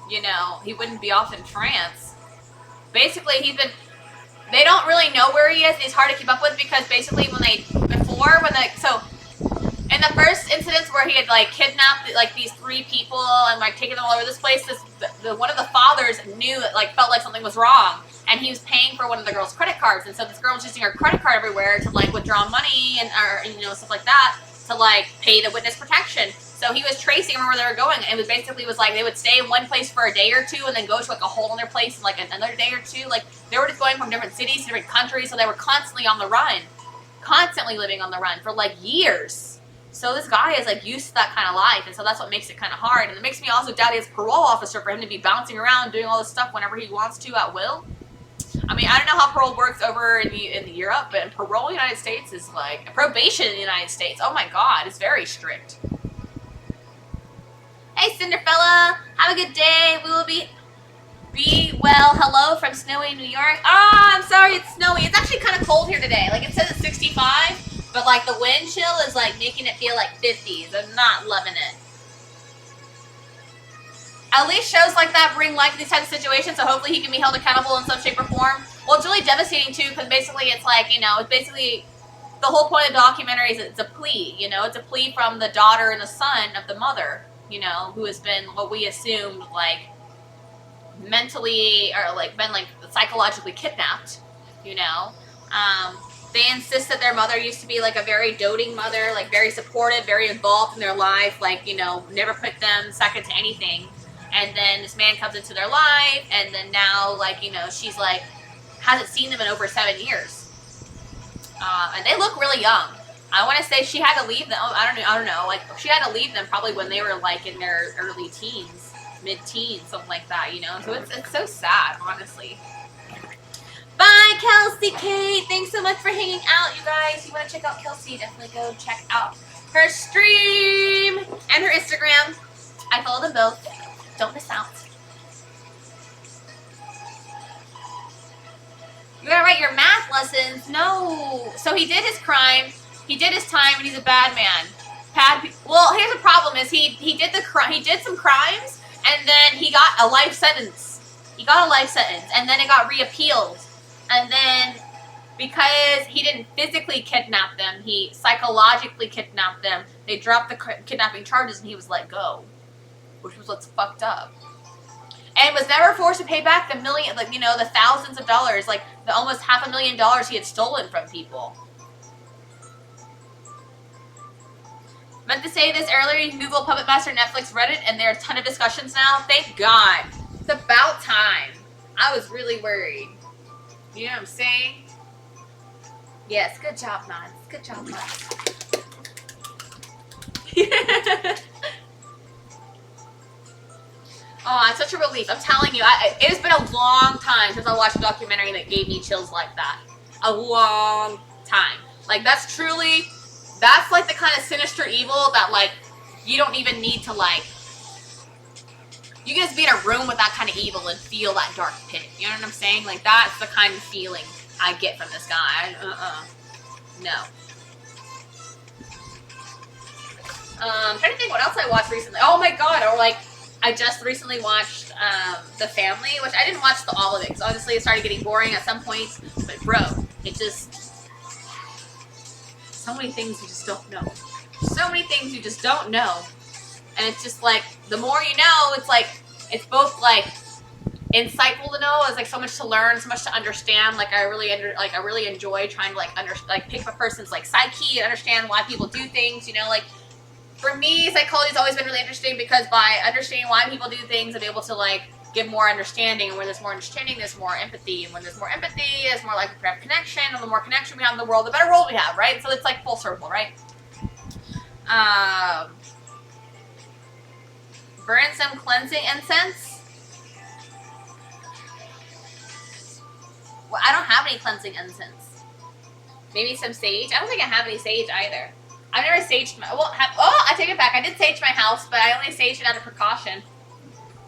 Speaker 1: you know, he wouldn't be off in France. Basically, they don't really know where he is. He's hard to keep up with because basically so in the first incidents where he had like kidnapped like these 3 people and like taken them all over this place, one of the fathers knew that like felt like something was wrong, and he was paying for one of the girl's credit cards, and so this girl was using her credit card everywhere to like withdraw money or you know, stuff like that to like pay the witness protection. So he was tracing them where they were going, and it basically was like they would stay in one place for a day or two and then go to like a whole other place in like another day or two. Like they were just going from different cities to different countries, so they were constantly on the run, constantly living on the run for like years. So this guy is like used to that kind of life, and so that's what makes it kind of hard. And it makes me also doubt his parole officer for him to be bouncing around doing all this stuff whenever he wants to at will. I mean, I don't know how parole works over in Europe, but parole in the United States is like probation in the United States. Oh my God, it's very strict. Hey, Cinderfella, have a good day. We will be well. Hello from snowy New York. Ah, I'm sorry, it's snowy. It's actually kind of cold here today. Like it says it's 65. But like the wind chill is like making it feel like 50s. I'm not loving it. At least shows like that bring life to these types of situations, so hopefully he can be held accountable in some shape or form. Well, it's really devastating too, because basically it's like, you know, it's basically the whole point of the documentary is it's a plea, you know, it's a plea from the daughter and the son of the mother, you know, who has been what we assumed like mentally or like been like psychologically kidnapped, you know. They insist that their mother used to be like a very doting mother, like very supportive, very involved in their life, like, you know, never put them second to anything. And then this man comes into their life, and then now, like, you know, she's like, hasn't seen them in over 7 years. And they look really young. I want to say she had to leave them, I don't know, like, she had to leave them probably when they were like in their early teens, mid-teens, something like that, you know? So it's so sad, honestly. Bye, Kelsey Kate. Thanks so much for hanging out, you guys. You want to check out Kelsey, definitely go check out her stream and her Instagram. I follow them both. Don't miss out. You gotta write your math lessons. No. So he did his crime. He did his time, and he's a bad man. Well, here's the problem: is he did some crimes, and then he got a life sentence. He got a life sentence, and then it got reappealed, and then because he didn't physically kidnap them, he psychologically kidnapped them. They dropped the kidnapping charges, and he was let go, which was what's fucked up. And was never forced to pay back the the thousands of dollars, like the almost $500,000 he had stolen from people. Meant to say this earlier, you can Google Puppet Master, Netflix, Reddit, and there are a ton of discussions now. Thank God. It's about time. I was really worried. You know what I'm saying? Yes, good job, Nons. Good job, Nons. Oh, it's such a relief. I'm telling you, it has been a long time since I watched a documentary that gave me chills like that. A long time. Like, that's like the kind of sinister evil that, like, you don't even need to, like, you can just be in a room with that kind of evil and feel that dark pit. You know what I'm saying? Like, that's the kind of feeling I get from this guy. No. I'm trying to think what else I watched recently. Oh my god, or like, I just recently watched The Family, which I didn't watch all of it, because honestly it started getting boring at some points, but bro, it just, so many things you just don't know. So many things you just don't know. And it's just like, the more you know, it's like, it's both like insightful to know. It's like so much to learn, so much to understand. Like I really enjoy trying to pick a person's like psyche and understand why people do things. You know, like for me, psychology has always been really interesting because by understanding why people do things, I'm able to like give more understanding. And where there's more understanding, there's more empathy. And when there's more empathy, there's more likely to have connection. And the more connection we have in the world, the better world we have, right? So it's like full circle, right? Burn some cleansing incense. Well, I don't have any cleansing incense. Maybe some sage. I don't think I have any sage either. I've never saged my... Well, I take it back. I did sage my house, but I only saged it out of precaution.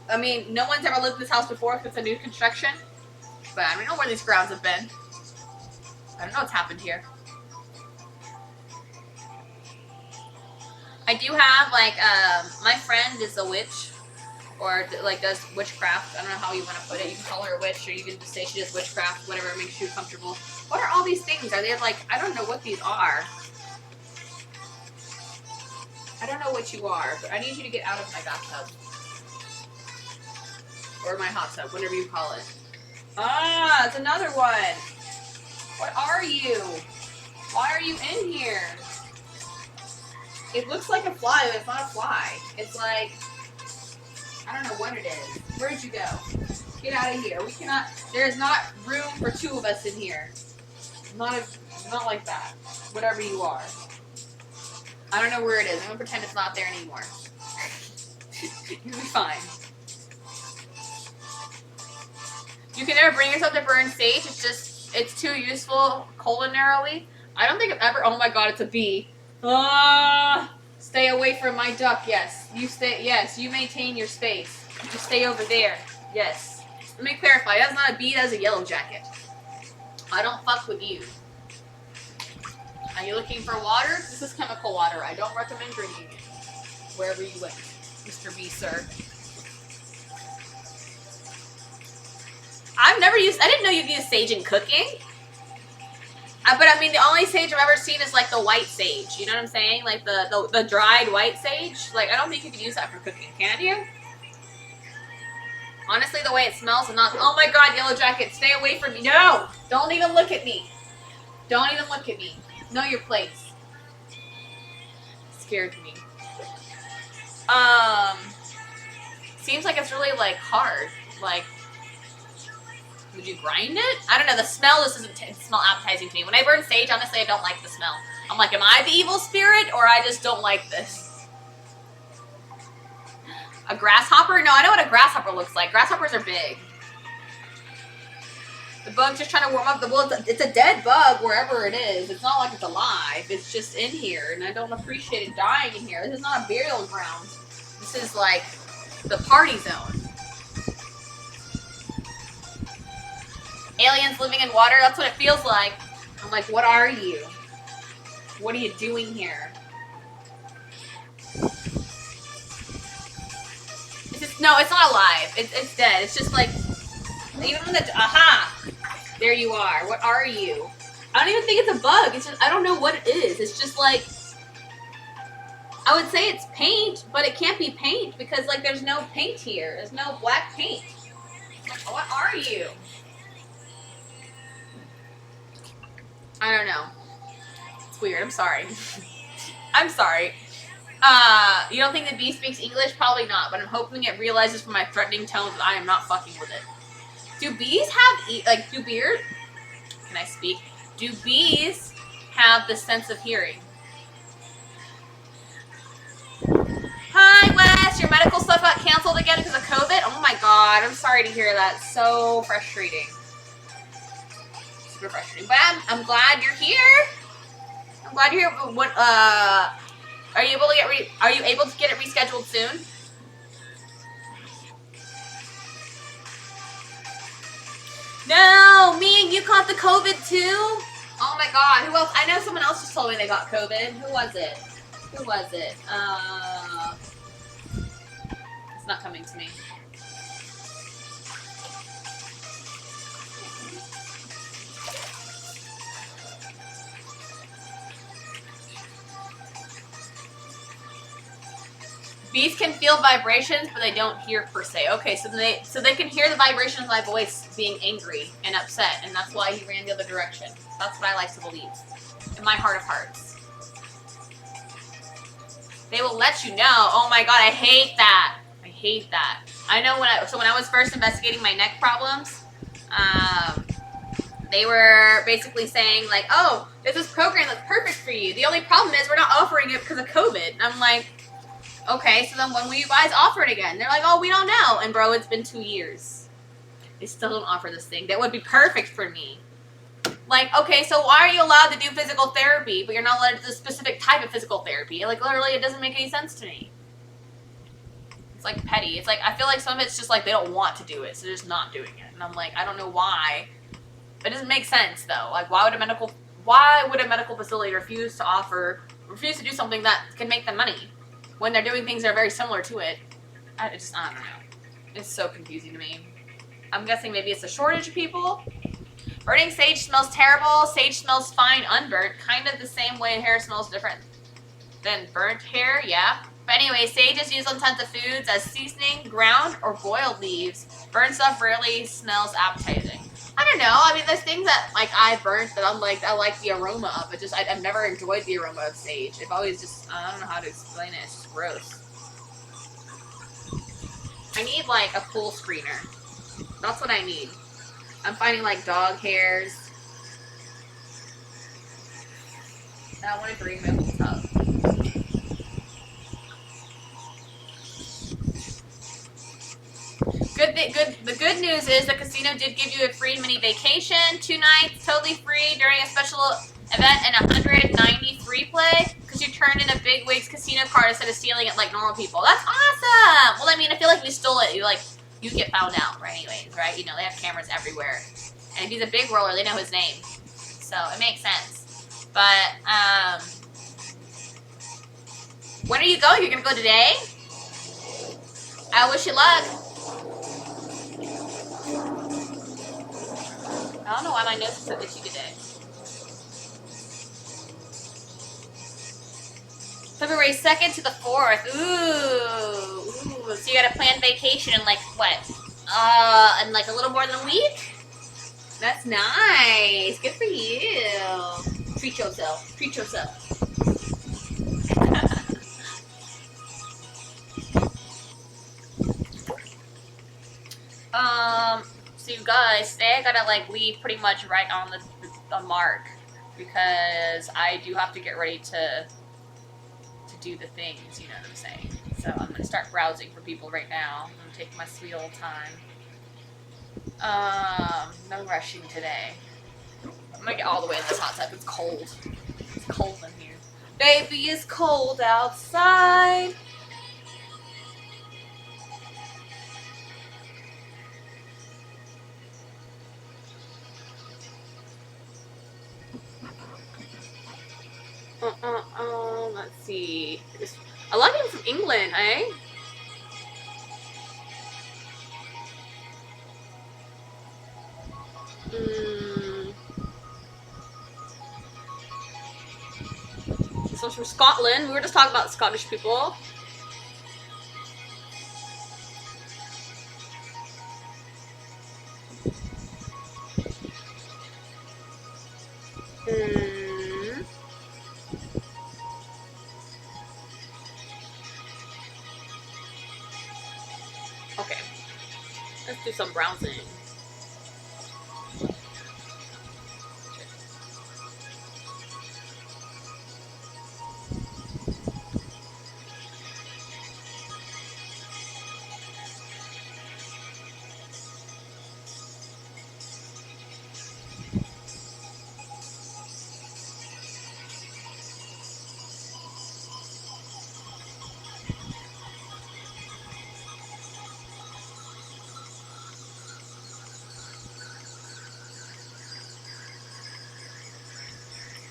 Speaker 1: I mean, no one's ever lived in this house before because it's a new construction. But I don't know where these grounds have been. I don't know what's happened here. I do have, like, my friend is a witch, or, like, does witchcraft. I don't know how you want to put it. You can call her a witch, or you can just say she does witchcraft, whatever makes you comfortable. What are all these things? Are they, like, I don't know what these are. I don't know what you are, but I need you to get out of my bathtub. Or my hot tub, whatever you call it. Ah, it's another one. What are you? Why are you in here? It looks like a fly, but it's not a fly. It's like, I don't know what it is. Where'd you go? Get out of here. We cannot, there's not room for two of us in here. Not like that. Whatever you are. I don't know where it is. I'm gonna pretend it's not there anymore. You'll be fine. You can never bring yourself to burn sage. It's just, it's too useful culinarily. I don't think I've ever, oh my god, it's a bee. Stay away from my duck, yes. Yes, you maintain your space. You stay over there, yes. Let me clarify, that's not a bee, that's a yellow jacket. I don't fuck with you. Are you looking for water? This is chemical water. I don't recommend drinking it. Wherever you went, Mr. B, sir. I didn't know you could use sage in cooking. But I mean, the only sage I've ever seen is like the white sage. You know what I'm saying? Like the dried white sage. Like, I don't think you can use that for cooking. Can you? Honestly, the way it smells is not... Oh my god, yellow jacket, stay away from me. No! Don't even look at me. Don't even look at me. Know your place. Scared me. Seems like it's really, like, hard. Like... Would you grind it? I don't know. The smell just doesn't smell appetizing to me. When I burn sage, honestly, I don't like the smell. I'm like, am I the evil spirit, or I just don't like this? A grasshopper? No, I know what a grasshopper looks like. Grasshoppers are big. The bug's just trying to warm up. It's a dead bug wherever it is. It's not like it's alive. It's just in here, and I don't appreciate it dying in here. This is not a burial ground. This is like the party zone. Aliens living in water, that's what it feels like. I'm like, what are you? What are you doing here? No, it's not alive. It's dead. It's just like, even when the, aha! There you are. What are you? I don't even think it's a bug. It's just, I don't know what it is. It's just like, I would say it's paint, but it can't be paint because like there's no paint here. There's no black paint. Like, what are you? I don't know. It's weird. I'm sorry. I'm sorry. You don't think the bee speaks English? Probably not, but I'm hoping it realizes from my threatening tones that I am not fucking with it. Do bees have, do bees, can I speak? Do bees have the sense of hearing? Hi, Wes. Your medical stuff got canceled again because of COVID? Oh my god. I'm sorry to hear that. So frustrating. Super frustrating. But I'm glad you're here. I'm glad you're here. What, are you able to get it rescheduled soon? No, me and you caught the COVID too? Oh my god, who else? I know someone else just told me they got COVID. Who was it? Who was it? It's not coming to me. Bees can feel vibrations, but they don't hear per se. Okay, so they can hear the vibrations of my voice being angry and upset, and that's why he ran the other direction. That's what I like to believe, in my heart of hearts. They will let you know. Oh my god, I hate that. I hate that. I know when I was first investigating my neck problems, they were basically saying like, oh, there's this program that's perfect for you. The only problem is we're not offering it because of COVID. And I'm like, okay, so then when will you guys offer it again? They're like, oh, we don't know. And bro, it's been 2 years. They still don't offer this thing. That would be perfect for me. Like, okay, so why are you allowed to do physical therapy, but you're not allowed to do a specific type of physical therapy? Like, literally, it doesn't make any sense to me. It's like petty. It's like, I feel like some of it's just like they don't want to do it, so they're just not doing it. And I'm like, I don't know why. It doesn't make sense, though. Like, why would a medical facility refuse to do something that can make them money when they're doing things that are very similar to it? I don't know. It's so confusing to me. I'm guessing maybe it's a shortage of people. Burning sage smells terrible. Sage smells fine unburnt. Kind of the same way hair smells different than burnt hair, yeah. But anyway, sage is used on tons of foods as seasoning, ground, or boiled leaves. Burnt stuff rarely smells appetizing. I don't know. I mean, there's things that like I burnt that I'm like, I like the aroma of. But just I've never enjoyed the aroma of sage. I've always just, I don't know how to explain it. It's just gross. I need like a pool screener. That's what I need. I'm finding like dog hairs. I want to bring my whole tub. The good news is the casino did give you a free mini vacation, 2 nights, totally free during a special event and 190 free play because you turned in a Big Wigs casino card instead of stealing it like normal people. That's awesome. Well, I mean, I feel like you stole it. You get found out, right? Anyways, right? You know, they have cameras everywhere. And if he's a big roller, they know his name. So it makes sense. But, when are you going? You're going to go today? I wish you luck. I don't know why my nose is so itchy today. February 2nd to the 4th. Ooh. So you got a planned vacation in like, what? In like a little more than a week? That's nice. Good for you. Treat yourself. Treat yourself. So you guys, today I gotta like leave pretty much right on the mark because I do have to get ready to do the things, you know what I'm saying? So I'm gonna start browsing for people right now. I'm gonna take my sweet old time. No rushing today. I'm gonna get all the way in this hot tub. It's cold. It's cold in here. Baby, it's cold outside. Let's see. A lot of people from England, eh? Mm. This one's from Scotland. We were just talking about Scottish people. Hmm. Okay. Let's do some browsing.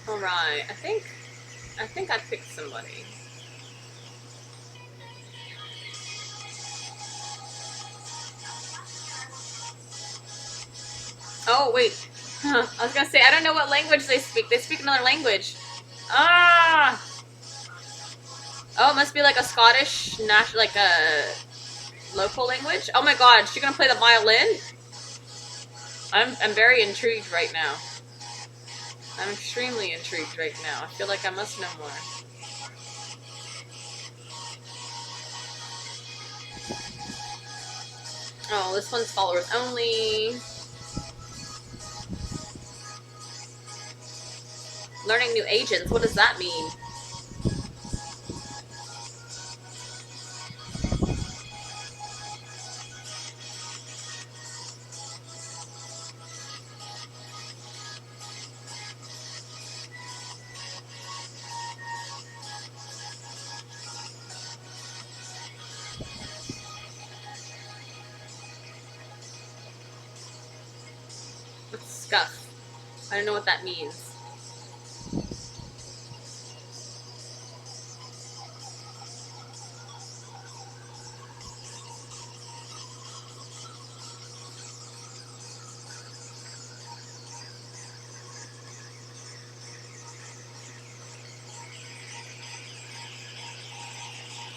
Speaker 1: Alright, I think I picked somebody. Oh, wait. Huh. I was gonna say, I don't know what language they speak. They speak another language. Ah! Oh, it must be like a Scottish, like a local language. Oh my god, she's gonna play the violin? I'm very intrigued right now. I'm extremely intrigued right now. I feel like I must know more. Oh, this one's followers only. Learning new agents, what does that mean? What's scuff? I don't know what that means.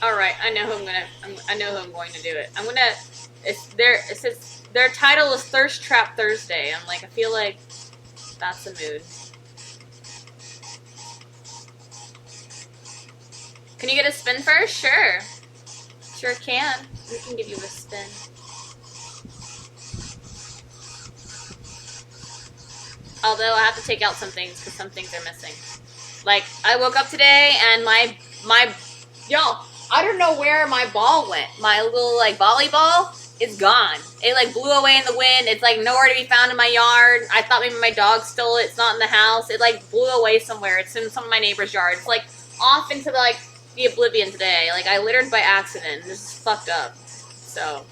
Speaker 1: All right, I know who I know who I'm going to do it. It says their title is Thirst Trap Thursday. I'm like, I feel like that's the mood. Can you get a spin first? Sure. Sure can. We can give you a spin. Although I have to take out some things because some things are missing. Like, I woke up today and y'all, I don't know where my ball went. My little, like, volleyball is gone. It, like, blew away in the wind. It's, like, nowhere to be found in my yard. I thought maybe my dog stole it. It's not in the house. It, like, blew away somewhere. It's in some of my neighbor's yard. It's, like, off into, the oblivion today. Like, I littered by accident. This is fucked up. So,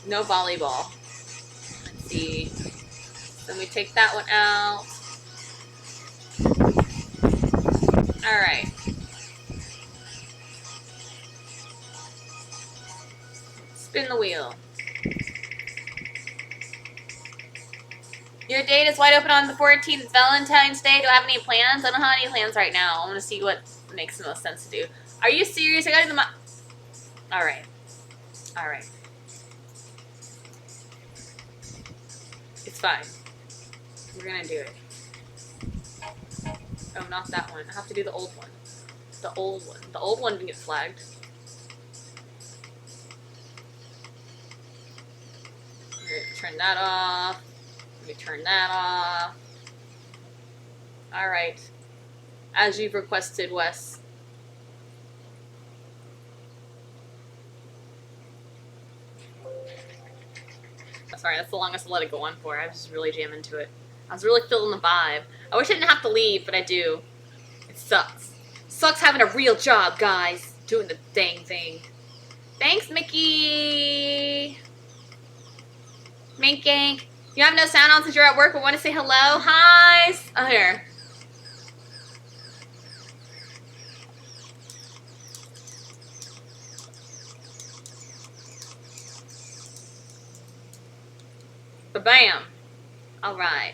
Speaker 1: no volleyball. Let's see. Then we take that one out. Alright. Spin the wheel. Your date is wide open on the 14th. It's Valentine's Day. Do I have any plans? I don't have any plans right now. I want to see what makes the most sense to do. Are you serious? I got the Alright. Alright. It's fine. We're gonna do it. Oh, not that one. I have to do the old one. The old one. The old one didn't get flagged. Turn that off. Let me turn that off. Alright. As you've requested, Wes. Sorry, that's the longest I'll let it go on for. I was just really jamming to it. I was really feeling the vibe. I wish I didn't have to leave, but I do. It sucks. Sucks having a real job, guys. Doing the dang thing. Thanks, Mickey. Mink Gank. You have no sound on since you're at work, but want to say hello? Hi. Oh, here. Ba-bam. All right.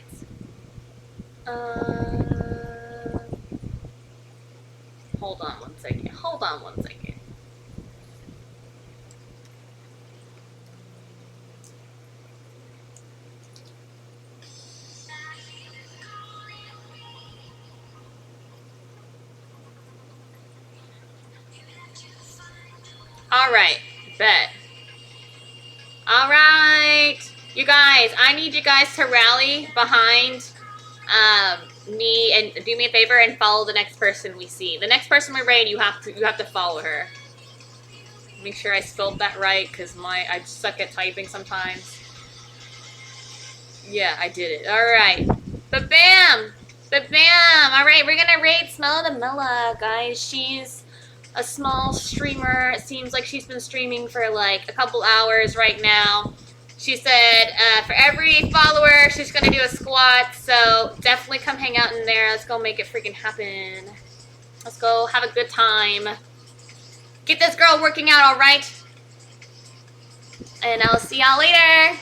Speaker 1: Hold on one second. Hold on one second. All right. Bet. All right. You guys, I need you guys to rally behind me and do me a favor and follow the next person we see. The next person we raid, you have to follow her. Make sure I spelled that right, because I suck at typing sometimes. Yeah, I did it. Alright. Ba-bam! Ba-bam! Alright, we're gonna raid Smell the Mela, guys. She's a small streamer. It seems like she's been streaming for like a couple hours right now. She said for every follower, she's gonna do a squat, so definitely come hang out in there. Let's go make it freaking happen. Let's go have a good time. Get this girl working out, alright? And I'll see y'all later.